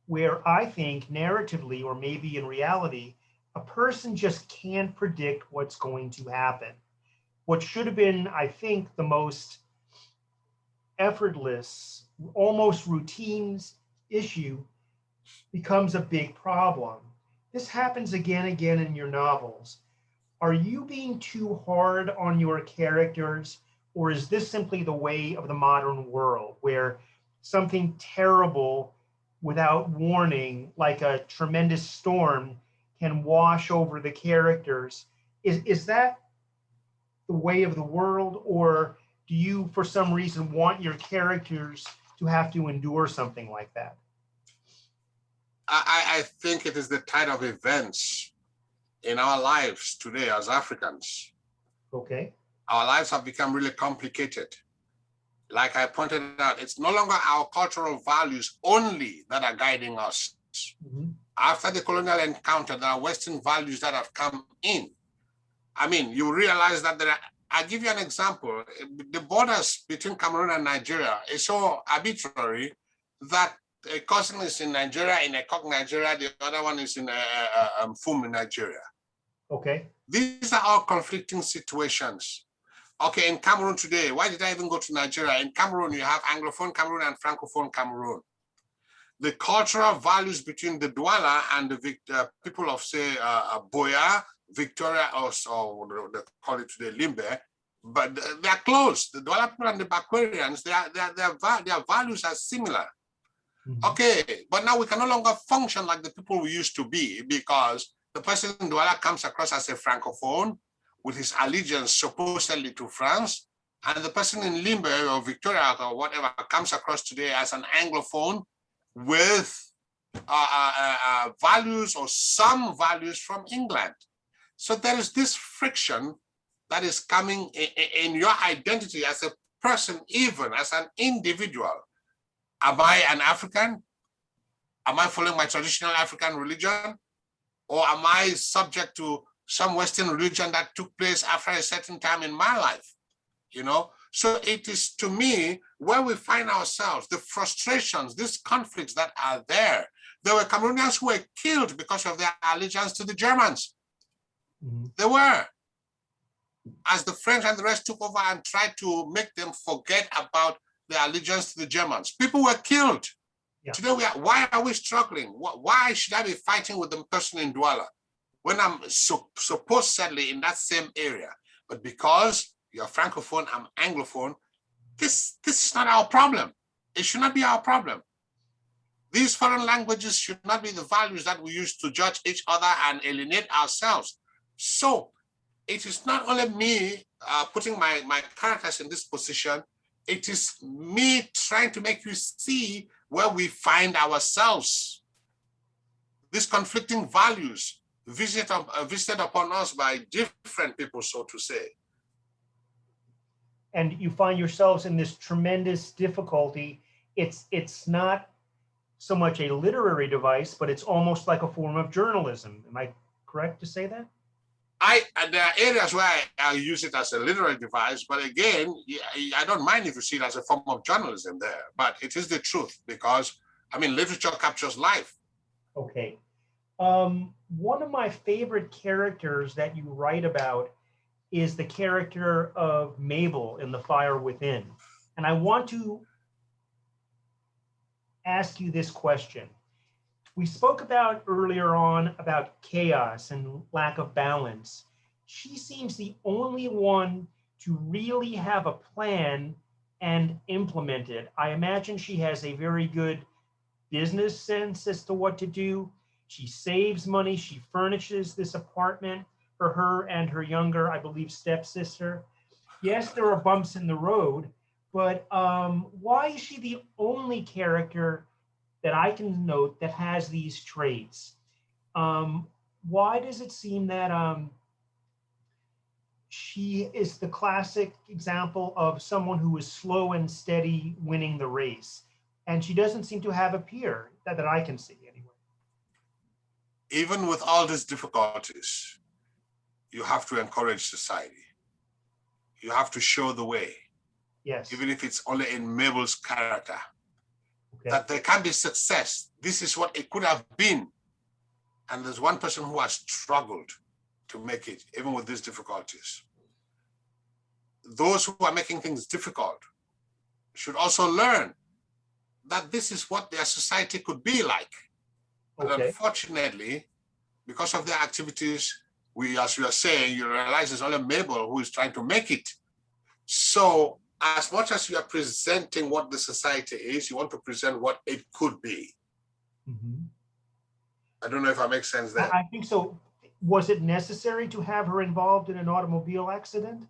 where I think narratively, or maybe in reality, a person just can't predict what's going to happen. What should have been, I think, the most effortless, almost routine issue becomes a big problem. This happens again and again in your novels. Are you being too hard on your characters, or is this simply the way of the modern world where something terrible without warning, like a tremendous storm, can wash over the characters? Is that the way of the world, or do you, for some reason, want your characters to have to endure something like that? I think it is the tide of events in our lives today as Africans. Okay. Our lives have become really complicated. Like I pointed out, it's no longer our cultural values only that are guiding us. Mm-hmm. After the colonial encounter, there are Western values that have come in. I mean, you realize that I'll give you an example. The borders between Cameroon and Nigeria is so arbitrary that a cousin is in Nigeria, in Ekok, Nigeria, the other one is in Fum, in Nigeria. Okay. These are all conflicting situations. Okay, in Cameroon today, why did I even go to Nigeria? In Cameroon, you have Anglophone Cameroon and Francophone Cameroon. The cultural values between the Douala and the people of, say, Boya, Victoria, or they call it today Limbe, but they are close. The Douala people and the Bakwarians, their values are similar. Mm-hmm. Okay, but now we can no longer function like the people we used to be, because the person in Douala comes across as a Francophone with his allegiance supposedly to France, and the person in Limbe or Victoria or whatever comes across today as an Anglophone with values or some values from England. So there is this friction that is coming in your identity as a person, even as an individual. Am I an African? Am I following my traditional African religion? Or am I subject to some Western religion that took place after a certain time in my life? You know, so it is, to me, where we find ourselves, the frustrations, these conflicts that are there. There were Cameroonians who were killed because of their allegiance to the Germans. Mm-hmm. They were. As the French and the rest took over and tried to make them forget about their allegiance to the Germans, people were killed. Yeah. Today, why are we struggling? Why should I be fighting with the person in Douala when I'm supposedly in that same area? But because you're Francophone, I'm Anglophone, this is not our problem. It should not be our problem. These foreign languages should not be the values that we use to judge each other and alienate ourselves. So it is not only me putting my characters in this position, it is me trying to make you see where we find ourselves. These conflicting values visited upon us by different people, so to say. And you find yourselves in this tremendous difficulty. It's not so much a literary device, but it's almost like a form of journalism. Am I correct to say that? There are areas where I use it as a literary device, but again, I don't mind if you see it as a form of journalism there, but it is the truth because, I mean, literature captures life. Okay. One of my favorite characters that you write about is the character of Mabel in The Fire Within. And I want to ask you this question. We spoke about earlier on about chaos and lack of balance. She seems the only one to really have a plan and implement it. I imagine she has a very good business sense as to what to do. She saves money. She furnishes this apartment for her and her younger, I believe, stepsister. Yes, there are bumps in the road, but why is she the only character that I can note that has these traits? Why does it seem that she is the classic example of someone who is slow and steady winning the race? And she doesn't seem to have a peer that I can see anyway. Even with all these difficulties, you have to encourage society. You have to show the way. Yes. Even if it's only in Mabel's character. Okay. That there can be success. This is what it could have been. And there's one person who has struggled to make it, even with these difficulties. Those who are making things difficult should also learn that this is what their society could be like. Okay. But unfortunately, because of their activities, as you are saying, you realize it's only Mabel who is trying to make it. So as much as you are presenting what the society is, you want to present what it could be. Mm-hmm. I don't know if I make sense there. I think so. Was it necessary to have her involved in an automobile accident?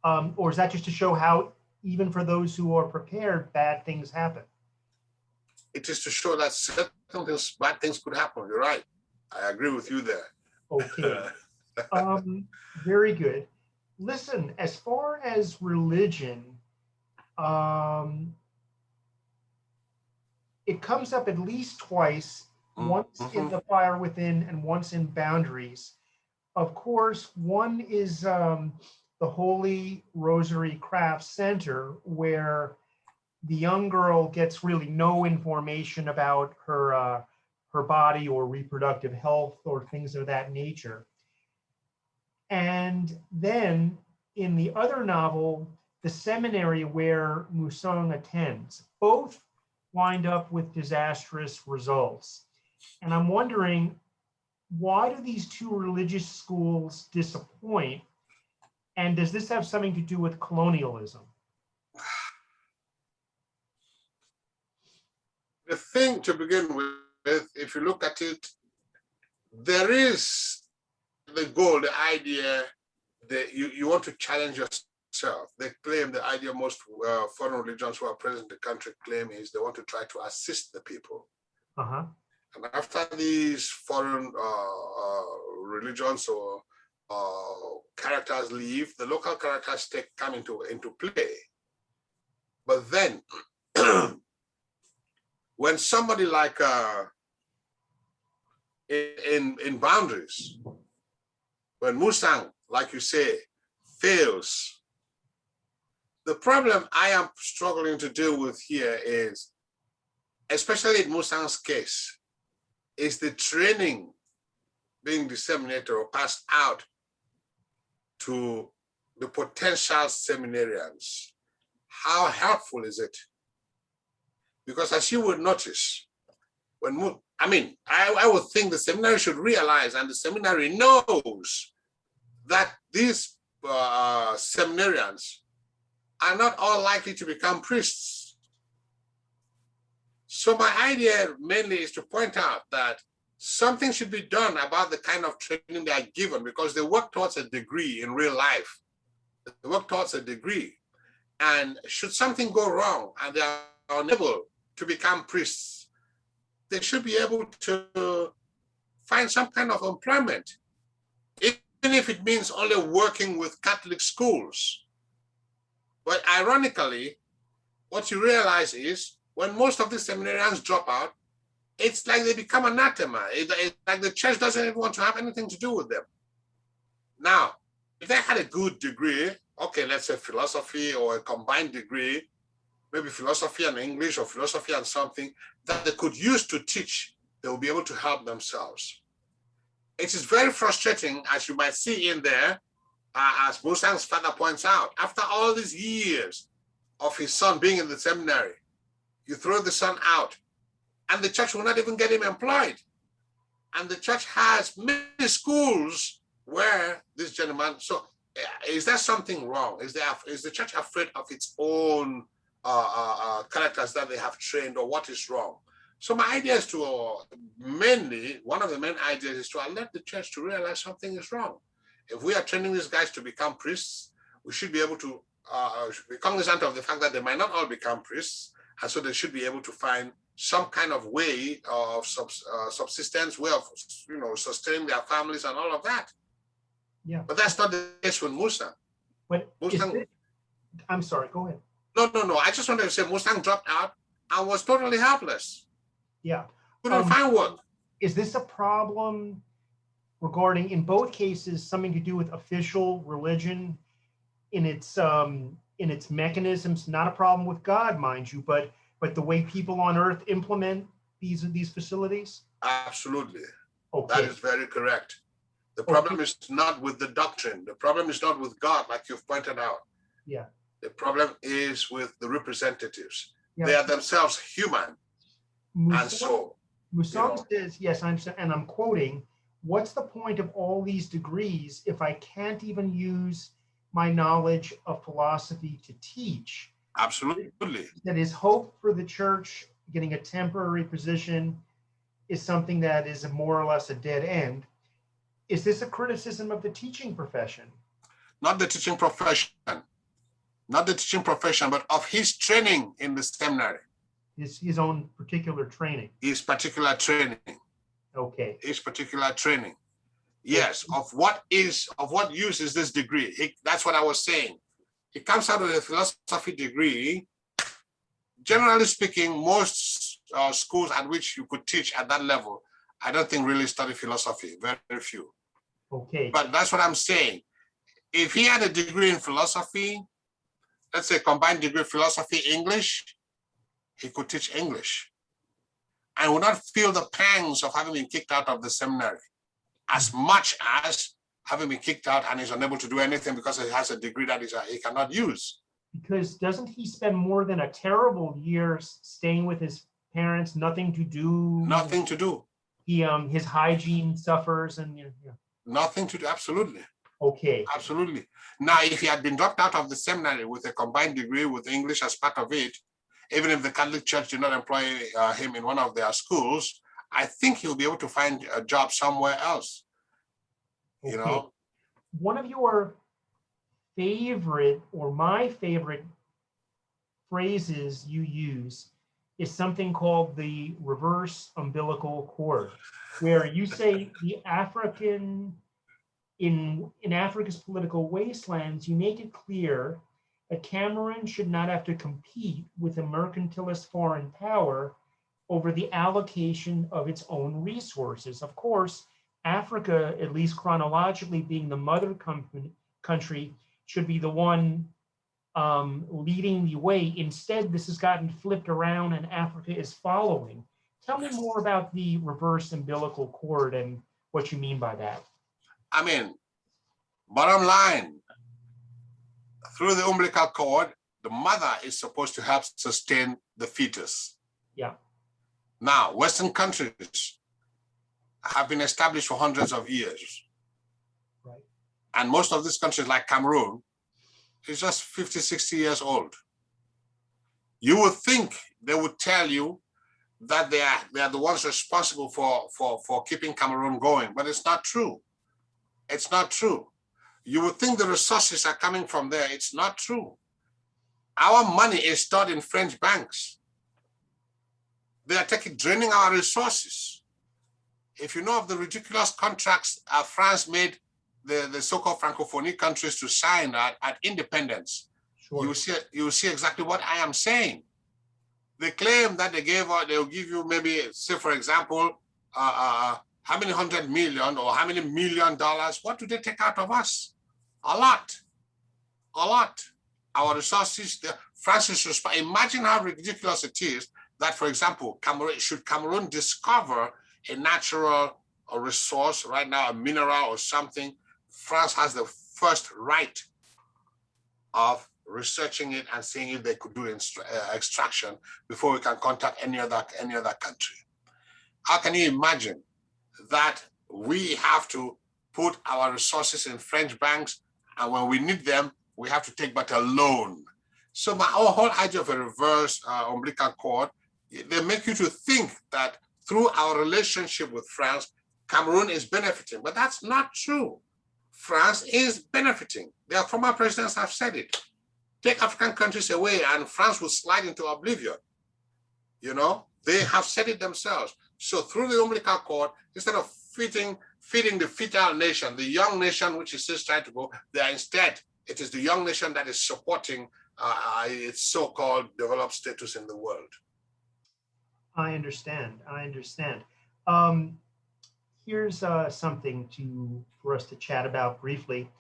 Or is that just to show how, even for those who are prepared, bad things happen? It is to show that certain things, bad things could happen. You're right. I agree with you there. Okay. Very good. Listen, as far as religion, um, it comes up at least twice, once in Mhm. The Fire Within and once in Boundaries. Of course, one is the Holy Rosary Craft Center, where the young girl gets really no information about her body or reproductive health or things of that nature. And then in the other novel, the seminary where Musang attends, both wind up with disastrous results. And I'm wondering, why do these two religious schools disappoint? And does this have something to do with colonialism? The thing to begin with, if you look at it, there is the goal, the idea that you want to challenge yourself. They claim the idea most foreign religions who are present in the country claim is they want to try to assist the people. Uh-huh. And after these foreign religions or characters leave, the local characters come into play. But then, when somebody like in Boundaries, when Musang, like you say, fails, the problem I am struggling to deal with here is, especially in Musang's case, is the training being disseminated or passed out to the potential seminarians. How helpful is it? Because as you would notice, I would think the seminary should realize, and the seminary knows, that these seminarians are not all likely to become priests. So my idea mainly is to point out that something should be done about the kind of training they are given, because they work towards a degree in real life. They work towards a degree. And should something go wrong and they are unable to become priests, they should be able to find some kind of employment, even if it means only working with Catholic schools. But ironically, what you realize is when most of the seminarians drop out, it's like they become anathema. It's like the church doesn't even want to have anything to do with them. Now, if they had a good degree, okay, let's say philosophy or a combined degree, maybe philosophy and English or philosophy and something that they could use to teach, they will be able to help themselves. It is very frustrating, as you might see in there, as Musang's father points out, after all these years of his son being in the seminary, you throw the son out, and the church will not even get him employed. And the church has many schools where this gentleman, so is there something wrong? Is the church afraid of its own characters that they have trained, or what is wrong? So my idea is to one of the main ideas is to alert the church to realize something is wrong. If we are training these guys to become priests, we should be able to be cognizant of the fact that they might not all become priests, and so they should be able to find some kind of way of subsistence, way of sustaining their families and all of that. Yeah. But that's not the case with Musang. But I'm sorry, go ahead. No. I just wanted to say Musang dropped out and was totally helpless. Yeah. Couldn't find work. Is this a problem regarding, in both cases, something to do with official religion in its mechanisms? Not a problem with God, mind you, but the way people on earth implement these facilities? Absolutely. Okay. That is very correct. The problem is not with the doctrine. The problem is not with God, like you've pointed out. Yeah. The problem is with the representatives. Yeah. They are themselves human. And so Musang says, yes, I'm quoting, "What's the point of all these degrees if I can't even use my knowledge of philosophy to teach. Absolutely. That is hope for the church getting a temporary position is something that is more or less a dead end. Is this a criticism of the teaching profession? Not the teaching profession, not the teaching profession, but of his training in the seminary. His own particular training. His particular training. Okay. His particular training. Yes, of what use is this degree? That's what I was saying. He comes out with a philosophy degree. Generally speaking, most schools at which you could teach at that level, I don't think really study philosophy, very few. Okay. But that's what I'm saying. If he had a degree in philosophy, let's say combined degree philosophy, English, he could teach English and would not feel the pangs of having been kicked out of the seminary as much as having been kicked out and is unable to do anything because he has a degree that he cannot use. Because doesn't he spend more than a terrible year staying with his parents, nothing to do? Nothing to do. He his hygiene suffers and nothing to do, absolutely. Okay. Absolutely. Now, if he had been dropped out of the seminary with a combined degree with English as part of it, even if the Catholic Church did not employ him in one of their schools, I think he'll be able to find a job somewhere else. Okay. You know? One of your favorite, or my favorite phrases you use is something called the reverse umbilical cord, where you say the African, in Africa's political wastelands, you make it clear that Cameroon should not have to compete with a mercantilist foreign power over the allocation of its own resources. Of course, Africa, at least chronologically being the mother country, should be the one leading the way. Instead, this has gotten flipped around and Africa is following. Tell me more about the reverse umbilical cord and what you mean by that. I mean, bottom line, through the umbilical cord, the mother is supposed to help sustain the fetus. Yeah. Now, Western countries have been established for hundreds of years. Right. And most of these countries, like Cameroon, is just 50, 60 years old. You would think they would tell you that they are the ones responsible for keeping Cameroon going, but it's not true. It's not true. You would think the resources are coming from there. It's not true. Our money is stored in French banks. They are draining our resources. If you know of the ridiculous contracts France made the so-called Francophonie countries to sign at independence, sure. You will see exactly what I am saying. They claim that they'll give you maybe, say for example, how many $100 million or how many $1 million? What do they take out of us? A lot, a lot. Our resources, France is responsible. Imagine how ridiculous it is that, for example, Cameroon discover a natural resource right now, a mineral or something, France has the first right of researching it and seeing if they could do extraction before we can contact any other country. How can you imagine that we have to put our resources in French banks, and when we need them, we have to take but a loan? So our whole idea of a reverse umbilical cord, they make you to think that through our relationship with France, Cameroon is benefiting, but that's not true. France is benefiting. Their former presidents have said it. Take African countries away and France will slide into oblivion. You know, they have said it themselves. So through the umbilical cord, instead of feeding the fetal nation, the young nation, which is still trying to go, it is the young nation that is supporting its so-called developed status in the world. I understand. Here's something for us to chat about briefly.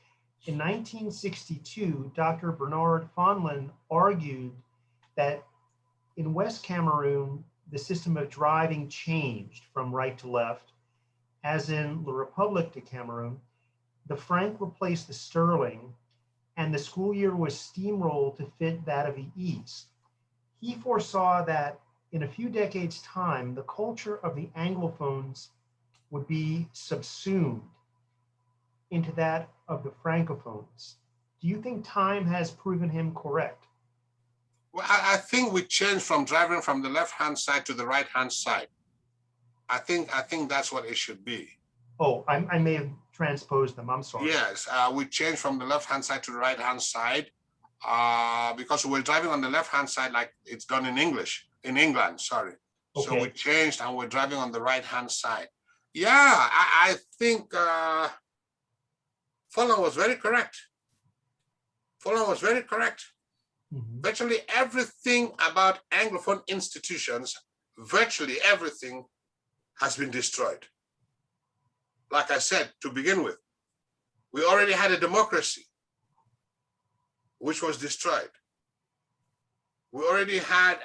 In 1962, Dr. Bernard Fonlin argued that in West Cameroon, the system of driving changed from right to left. As in La Republique de Cameroon, the franc replaced the sterling, and the school year was steamrolled to fit that of the East. He foresaw that in a few decades' time, the culture of the Anglophones would be subsumed into that of the Francophones. Do you think time has proven him correct? Well, I think we changed from driving from the left-hand side to the right-hand side. I think that's what it should be. Oh, I may have transposed them. I'm sorry. Yes, we changed from the left-hand side to the right-hand side because we're driving on the left-hand side like it's done in England, sorry. Okay. So we changed and we're driving on the right-hand side. Yeah, I think Fallon was very correct. Fallon was very correct. Mm-hmm. Virtually everything about Anglophone institutions, virtually everything has been destroyed. Like I said, to begin with, we already had a democracy, which was destroyed. We already had,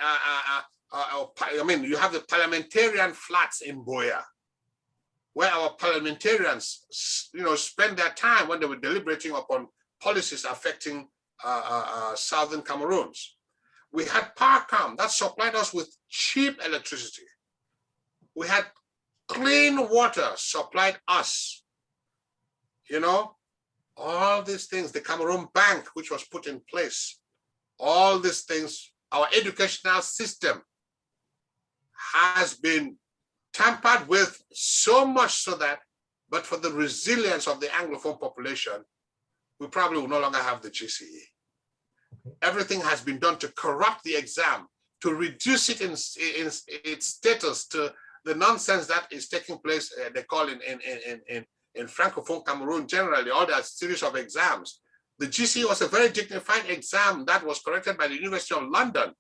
you have the parliamentarian flats in Boya, where our parliamentarians, spend their time when they were deliberating upon policies affecting southern Cameroons. We had Parcam that supplied us with cheap electricity. We had clean water supplied us. All these things, the Cameroon Bank, which was put in place, all these things, our educational system has been tampered with so much so that, but for the resilience of the Anglophone population, we probably will no longer have the GCE. Everything has been done to corrupt the exam, to reduce it in its status to the nonsense that is taking place, they call in Francophone Cameroon generally, all that series of exams. The GCE was a very dignified exam that was corrected by the University of London.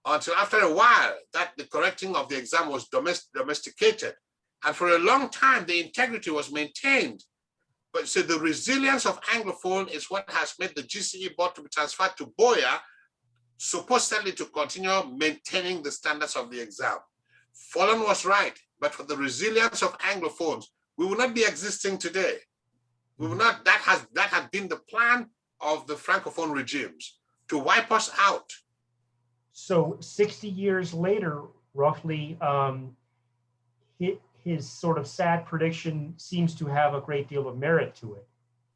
Until after a while, that the correcting of the exam was domesticated. And for a long time, the integrity was maintained. But so the resilience of Anglophone is what has made the GCE board to be transferred to Boya, supposedly to continue maintaining the standards of the exam. Fallon was right, but for the resilience of Anglophones, we will not be existing today. We will not, that had been the plan of the Francophone regimes, to wipe us out. So 60 years later, roughly, his sort of sad prediction seems to have a great deal of merit to it.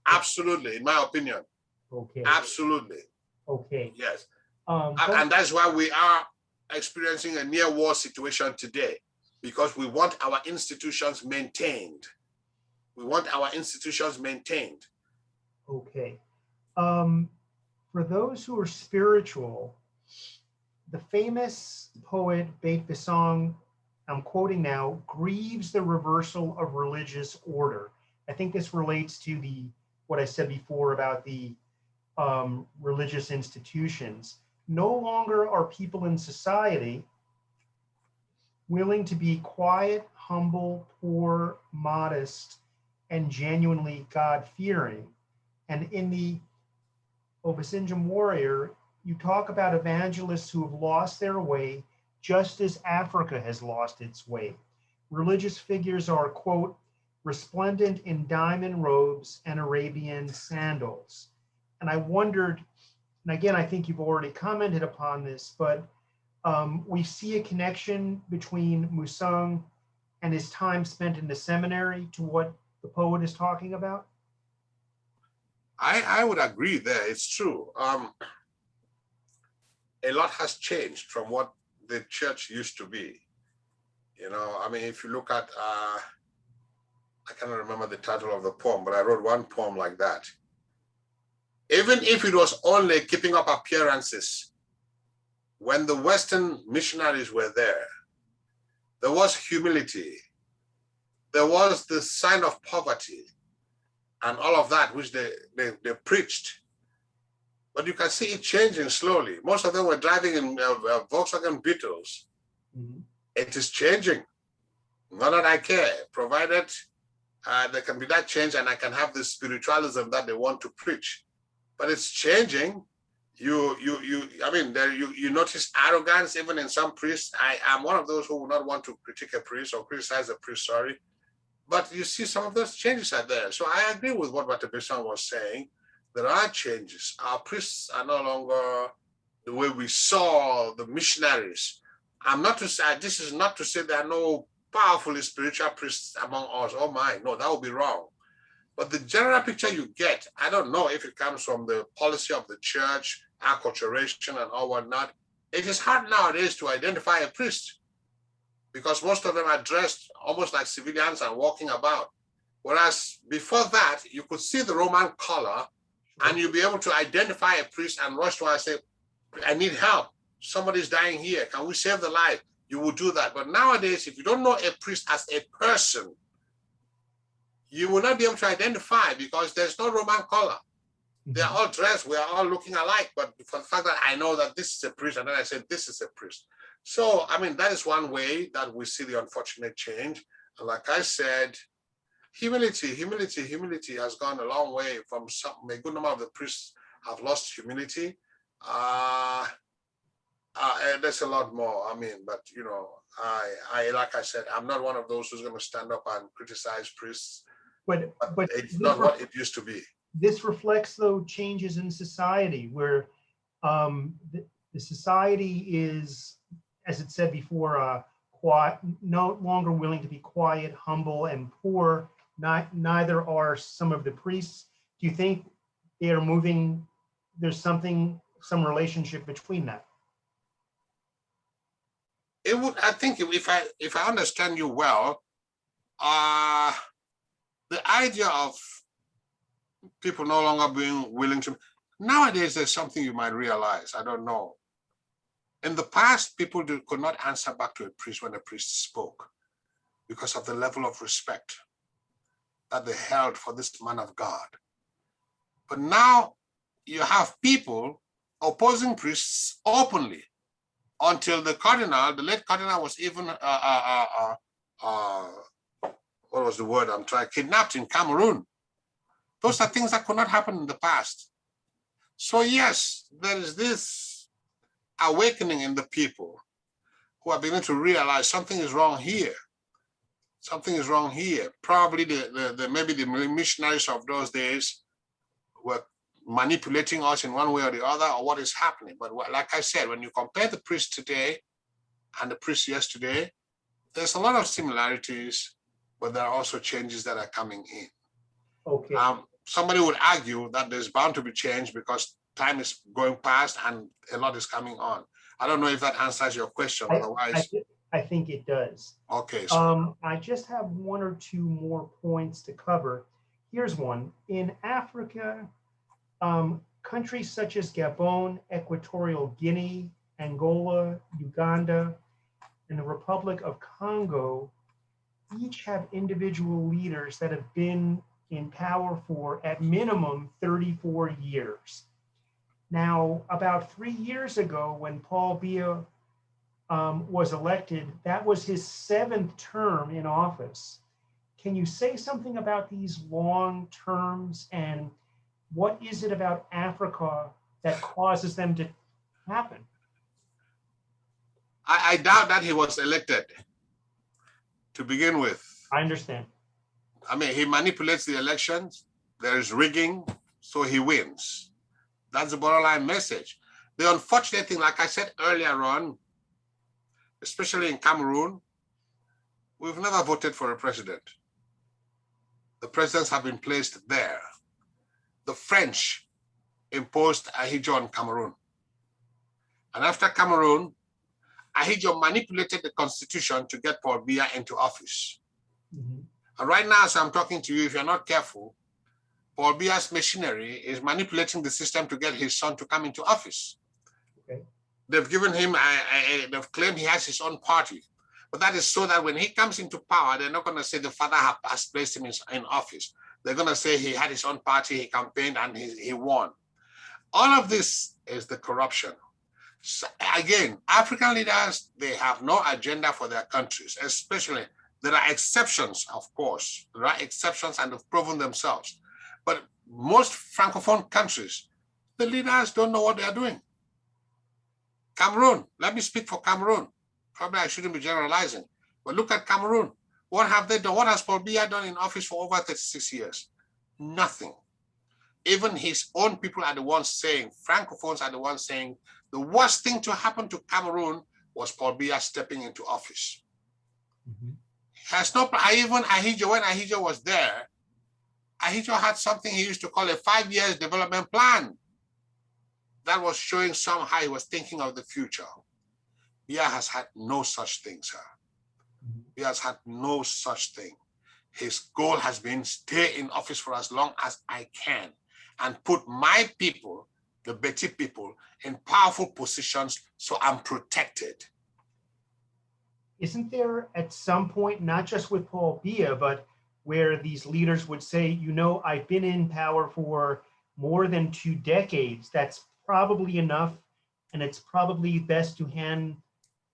Absolutely, in my opinion. Okay. Absolutely. Okay. Yes. And that's why we are experiencing a near war situation today, because we want our institutions maintained. We want our institutions maintained. Okay. For those who are spiritual, the famous poet Beit Bisong, I'm quoting now, grieves the reversal of religious order. I think this relates to what I said before about the religious institutions. No longer are people in society willing to be quiet, humble, poor, modest, and genuinely God-fearing. And in the Obasanjo Warrior, you talk about evangelists who have lost their way, just as Africa has lost its way. Religious figures are, quote, resplendent in diamond robes and Arabian sandals. And I wondered, and again, I think you've already commented upon this, but we see a connection between Musang and his time spent in the seminary to what the poet is talking about? I would agree there. It's true. A lot has changed from what the church used to be. If you look at, I cannot remember the title of the poem, but I wrote one poem like that. Even if it was only keeping up appearances, when the Western missionaries were there was humility. There was the sign of poverty and all of that, which they preached. But you can see it changing slowly. Most of them were driving in Volkswagen Beetles. Mm-hmm. It is changing. Not that I care, provided there can be that change and I can have the spiritualism that they want to preach. But it's changing. You notice arrogance even in some priests. I am one of those who would not want to critique a priest or criticize a priest, sorry. But you see some of those changes are there. So I agree with what Dr. Bisson was saying. There are changes. Our priests are no longer the way we saw the missionaries. This is not to say there are no powerfully spiritual priests among us. Oh my, no, that would be wrong. But the general picture you get, I don't know if it comes from the policy of the church, acculturation and all whatnot. It is hard nowadays to identify a priest because most of them are dressed almost like civilians and walking about. Whereas before that, you could see the Roman collar and you'll be able to identify a priest and rush to and say, I need help. Somebody's dying here. Can we save the life? You will do that. But nowadays, if you don't know a priest as a person, you will not be able to identify because there's no Roman collar. They're all dressed, we are all looking alike, but for the fact that I know that this is a priest, and then I said, this is a priest. So, I mean, that is one way that we see the unfortunate change. And like I said, humility has gone a long way from a good number of the priests have lost humility. And there's a lot more, I mean, but you know, I like I said, I'm not one of those who's going to stand up and criticize priests, but it's not what it used to be. This reflects, though, changes in society where the society is, as it said before, quiet, no longer willing to be quiet, humble, and poor. Neither are some of the priests. Do you think they are moving? There's some relationship between that. It would, I think, if I understand you well, the idea of people no longer being willing to, nowadays there's something you might realize, I don't know. In the past, people could not answer back to a priest when a priest spoke because of the level of respect that they held for this man of God. But now you have people opposing priests openly until the late cardinal was even, what was the word I'm trying, kidnapped in Cameroon. Those are things that could not happen in the past. So yes, there is this awakening in the people who are beginning to realize something is wrong here. Something is wrong here. Probably maybe the missionaries of those days were manipulating us in one way or the other, or what is happening. But like I said, when you compare the priest today and the priest yesterday, there's a lot of similarities, but there are also changes that are coming in. Okay. Somebody would argue that there's bound to be change because time is going past and a lot is coming on. I don't know if that answers your question. Otherwise, I think it does. Okay. So. I just have one or two more points to cover. Here's one. In Africa, countries such as Gabon, Equatorial Guinea, Angola, Uganda, and the Republic of Congo each have individual leaders that have been in power for, at minimum, 34 years. Now, about 3 years ago, when Paul Biya was elected, that was his 7th term in office. Can you say something about these long terms and what is it about Africa that causes them to happen? I doubt that he was elected to begin with. I understand. I mean, he manipulates the elections. There is rigging, so he wins. That's the bottom line message. The unfortunate thing, like I said earlier on, especially in Cameroon, we've never voted for a president. The presidents have been placed there. The French imposed Ahidjo on Cameroon. And after Cameroon, Ahidjo manipulated the constitution to get Paul Biya into office. Mm-hmm. And right now, as I'm talking to you, if you're not careful, Paul Biya's machinery is manipulating the system to get his son to come into office. Okay. They've given him, they've claimed he has his own party. But that is so that when he comes into power, they're not going to say the father has placed him in office. They're going to say he had his own party, he campaigned, and he won. All of this is the corruption. So again, African leaders, they have no agenda for their countries, especially, there are exceptions, of course. There are exceptions and they've proven themselves. But most Francophone countries, the leaders don't know what they are doing. Cameroon, let me speak for Cameroon. Probably I shouldn't be generalizing, but look at Cameroon. What have they done? What has Paul Biya done in office for over 36 years? Nothing. Even his own people are the ones saying, Francophones are the ones saying, the worst thing to happen to Cameroon was Paul Biya stepping into office. Mm-hmm. Has not, even Ahidjo, when Ahidjo was there, Ahidjo had something he used to call a 5-year development plan. That was showing somehow he was thinking of the future. Biya has had no such thing, sir. He has had no such thing. His goal has been stay in office for as long as I can and put my people, the Betty people, in powerful positions so I'm protected. Isn't there at some point, not just with Paul Biya, but where these leaders would say, you know, I've been in power for more than 2 decades. That's probably enough. And it's probably best to hand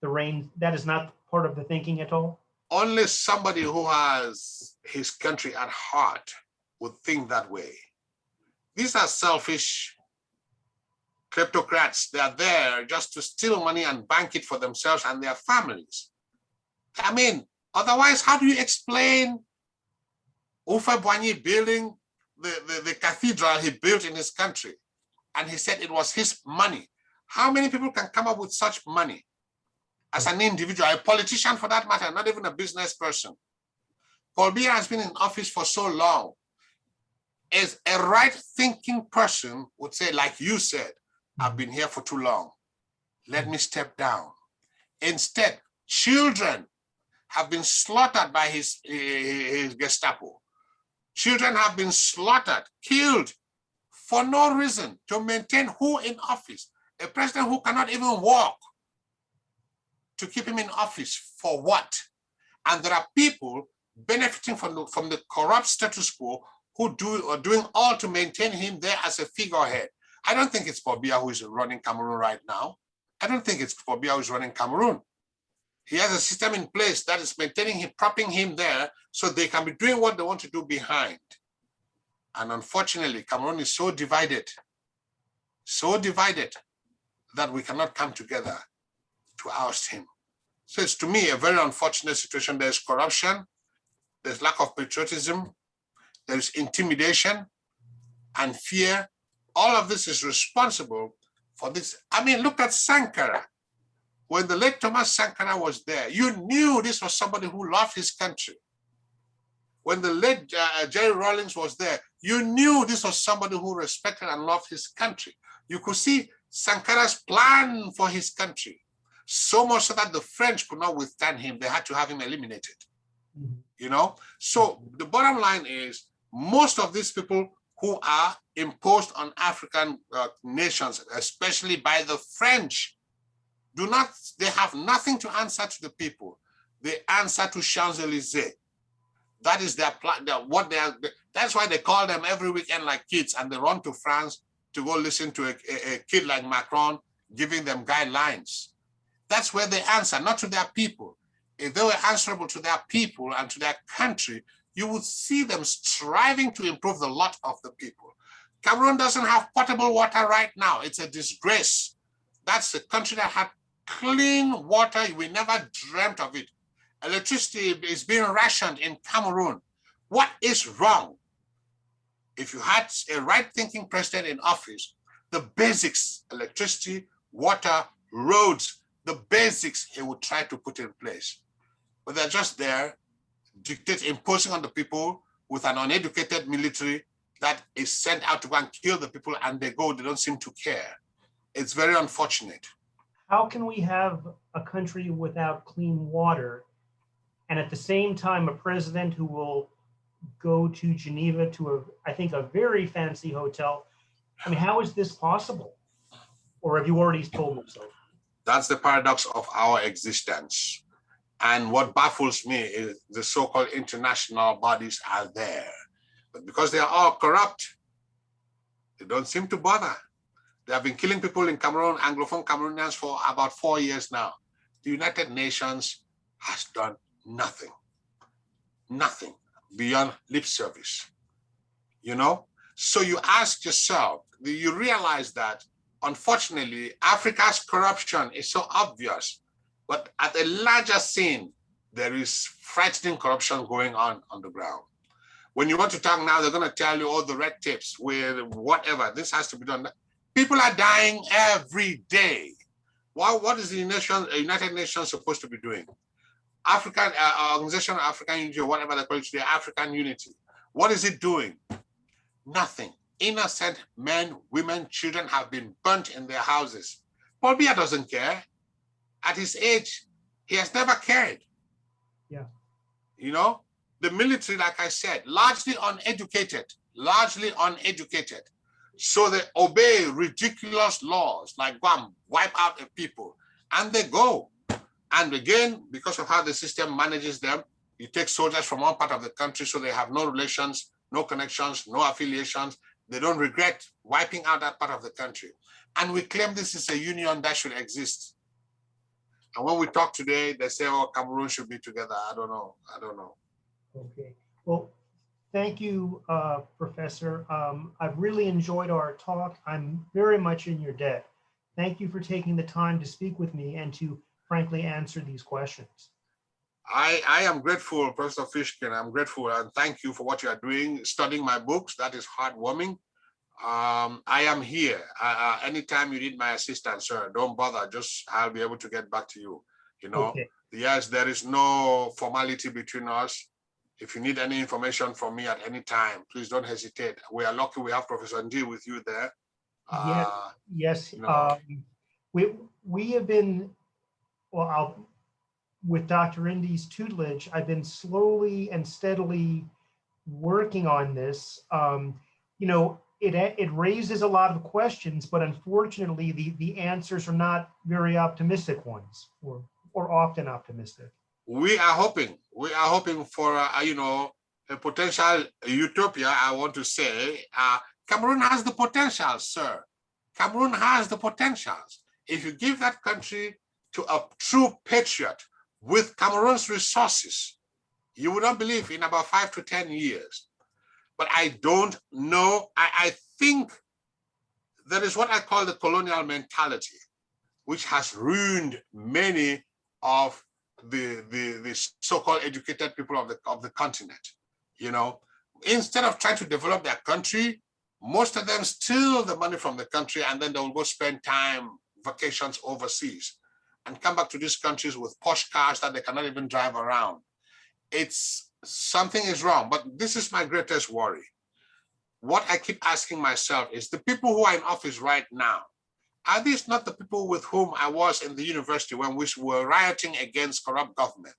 the reins. That is not part of the thinking at all. Only somebody who has his country at heart would think that way. These are selfish kleptocrats. They are there just to steal money and bank it for themselves and their families. I mean, otherwise, how do you explain Ufa Boigny building the cathedral he built in his country? And he said it was his money. How many people can come up with such money as an individual, a politician for that matter, not even a business person? Paul Biya has been in office for so long. As a right-thinking person would say, like you said, I've been here for too long. Let me step down. Instead, children have been slaughtered by his Gestapo. Children have been slaughtered, killed for no reason, to maintain who in office? A president who cannot even walk. To keep him in office for what? And there are people benefiting from the corrupt status quo who are doing all to maintain him there as a figurehead. I don't think it's Paul Biya who is running Cameroon right now. I don't think it's Paul Biya who is running Cameroon. He has a system in place that is maintaining him, propping him there so they can be doing what they want to do behind. And unfortunately, Cameroon is so divided that we cannot come together to oust him. So it's, to me, a very unfortunate situation. There's corruption, there's lack of patriotism, there's intimidation and fear. All of this is responsible for this. I mean, look at Sankara. When the late Thomas Sankara was there, you knew this was somebody who loved his country. When the late Jerry Rawlings was there, you knew this was somebody who respected and loved his country. You could see Sankara's plan for his country, so much so that the French could not withstand him. They had to have him eliminated. You know? So the bottom line is, most of these people who are imposed on African nations, especially by the French, they have nothing to answer to the people. They answer to Champs-Élysées. That is their plan. That's why they call them every weekend like kids, and they run to France to go listen to a kid like Macron giving them guidelines. That's where they answer, not to their people. If they were answerable to their people and to their country, you would see them striving to improve the lot of the people. Cameroon doesn't have potable water right now. It's a disgrace. That's a country that had clean water. We never dreamt of it. Electricity is being rationed in Cameroon. What is wrong? If you had a right-thinking president in office, the basics, electricity, water, roads, the basics he would try to put in place. But they're just there, imposing on the people with an uneducated military that is sent out to go and kill the people, and they don't seem to care. It's very unfortunate. How can we have a country without clean water, and at the same time a president who will go to Geneva to I think a very fancy hotel? I mean, how is this possible? Or have you already told me so? That's the paradox of our existence. And what baffles me is the so-called international bodies are there. But because they are all corrupt, they don't seem to bother. They have been killing people in Cameroon, Anglophone Cameroonians, for about 4 years now. The United Nations has done nothing beyond lip service, you know? So you ask yourself, you realize that, unfortunately, Africa's corruption is so obvious, but at a larger scene, there is frightening corruption going on the ground. When you want to talk now, they're going to tell you all the red tapes with whatever, this has to be done. People are dying every day. What is the United Nations supposed to be doing? African Organization of African Unity, or whatever they call it today, African Unity. What is it doing? Nothing. Innocent men, women, children have been burnt in their houses. Paul Biya doesn't care. At his age, he has never cared. Yeah. You know, the military, like I said, largely uneducated. So they obey ridiculous laws like bam, wipe out the people, and they go. And again, because of how the system manages them, you take soldiers from one part of the country so they have no relations, no connections, no affiliations. They don't regret wiping out that part of the country. And we claim this is a union that should exist. And when we talk today, they say, oh, Cameroon should be together. I don't know. Okay. Well, thank you, Professor. I've really enjoyed our talk. I'm very much in your debt. Thank you for taking the time to speak with me and to frankly answer these questions. I am grateful, Professor Fishkin. I'm grateful and thank you for what you are doing, studying my books. That is heartwarming. I am here. Anytime you need my assistance, sir, don't bother. I'll be able to get back to you. You know, okay. Yes, there is no formality between us. If you need any information from me at any time, please don't hesitate. We are lucky we have Professor Ndi with you there. Yes. You know. We have been, with Dr. Indy's tutelage, I've been slowly and steadily working on this. You know, it raises a lot of questions, but unfortunately, the answers are not very optimistic ones, or often optimistic. We are hoping for you know, a potential utopia. I want to say Cameroon has the potential, sir. Cameroon has the potentials. If you give that country to a true patriot with Cameroon's resources, you would not believe in about 5 to 10 years. But I don't know. I think there is what I call the colonial mentality, which has ruined many of the so-called educated people of the continent. You know, instead of trying to develop their country, most of them steal the money from the country and then they will go spend vacations overseas and come back to these countries with posh cars that they cannot even drive around. Something is wrong, but this is my greatest worry. What I keep asking myself is the people who are in office right now, are these not the people with whom I was in the university when we were rioting against corrupt government?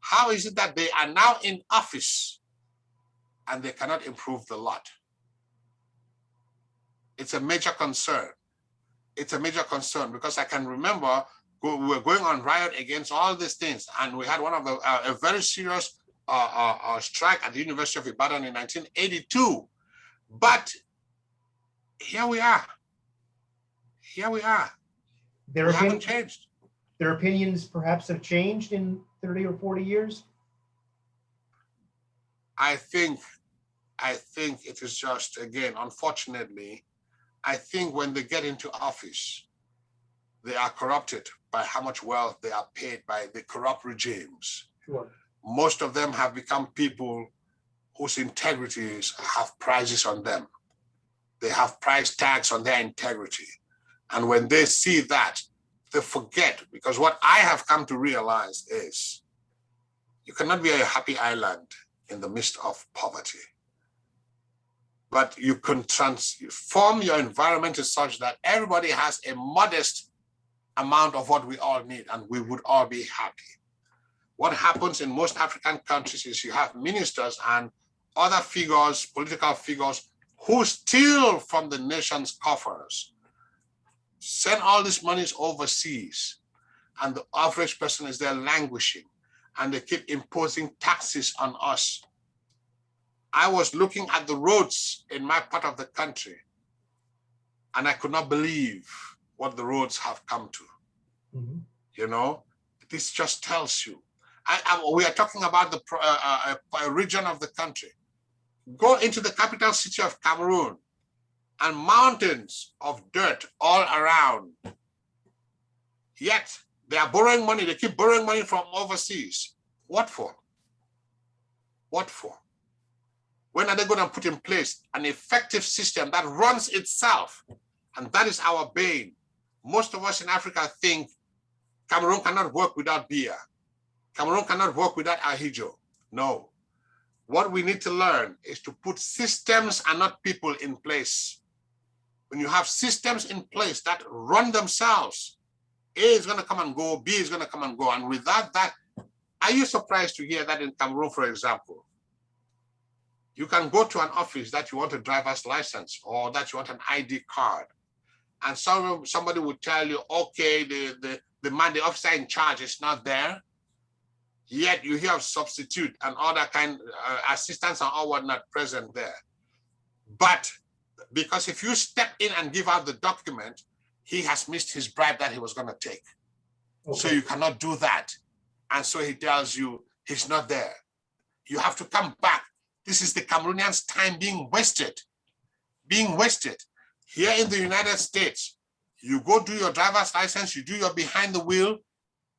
How is it that they are now in office and they cannot improve the lot? It's a major concern. It's a major concern because I can remember we were going on riot against all these things, and we had one of a very serious strike at the University of Ibadan in 1982. But here we are. Here we are. We haven't changed. Their opinions perhaps have changed in 30 or 40 years? I think it is just, again, unfortunately, I think when they get into office, they are corrupted by how much wealth they are paid by the corrupt regimes. Sure. Most of them have become people whose integrities have prices on them. They have price tags on their integrity. And when they see that, they forget, because what I have come to realize is you cannot be a happy island in the midst of poverty. But you can transform your environment as such that everybody has a modest amount of what we all need, and we would all be happy. What happens in most African countries is you have ministers and other figures, political figures, who steal from the nation's coffers, send all these monies overseas, and the average person is there languishing, and they keep imposing taxes on us. I was looking at the roads in my part of the country, and I could not believe what the roads have come to. Mm-hmm. You know, this just tells you. We are talking about a region of the country. Go into the capital city of Cameroon, and mountains of dirt all around. Yet they are borrowing money. They keep borrowing money from overseas. What for? What for? When are they going to put in place an effective system that runs itself? And that is our bane. Most of us in Africa think Cameroon cannot work without beer. Cameroon cannot work without ahijo. No. What we need to learn is to put systems and not people in place. When you have systems in place that run themselves, A is going to come and go, B is going to come and go. And without that, are you surprised to hear that in Cameroon, for example, you can go to an office that you want a driver's license or that you want an ID card, and somebody would tell you, okay, the officer in charge is not there, yet you have substitute and other kind assistants and all whatnot present there. But because if you step in and give out the document, he has missed his bribe that he was going to take. Okay. So you cannot do that. And so he tells you he's not there. You have to come back. This is the Cameroonians' time being wasted. Being wasted. Here in the United States, you go do your driver's license, you do your behind the wheel,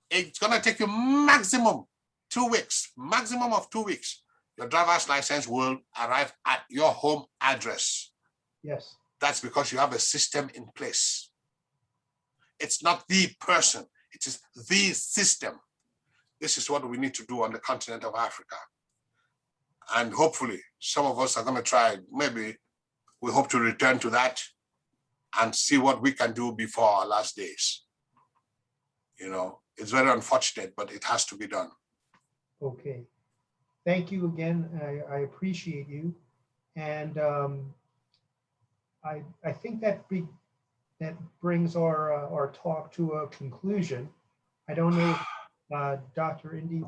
it's going to take you maximum 2 weeks, maximum of 2 weeks. Your driver's license will arrive at your home address. Yes. That's because you have a system in place. It's not the person, it is the system. This is what we need to do on the continent of Africa. And hopefully, some of us are going to try. Maybe we hope to return to that and see what we can do before our last days. You know, it's very unfortunate, but it has to be done. Okay. Thank you again. I appreciate you. And I think that brings our talk to a conclusion. I don't know if Dr. Indy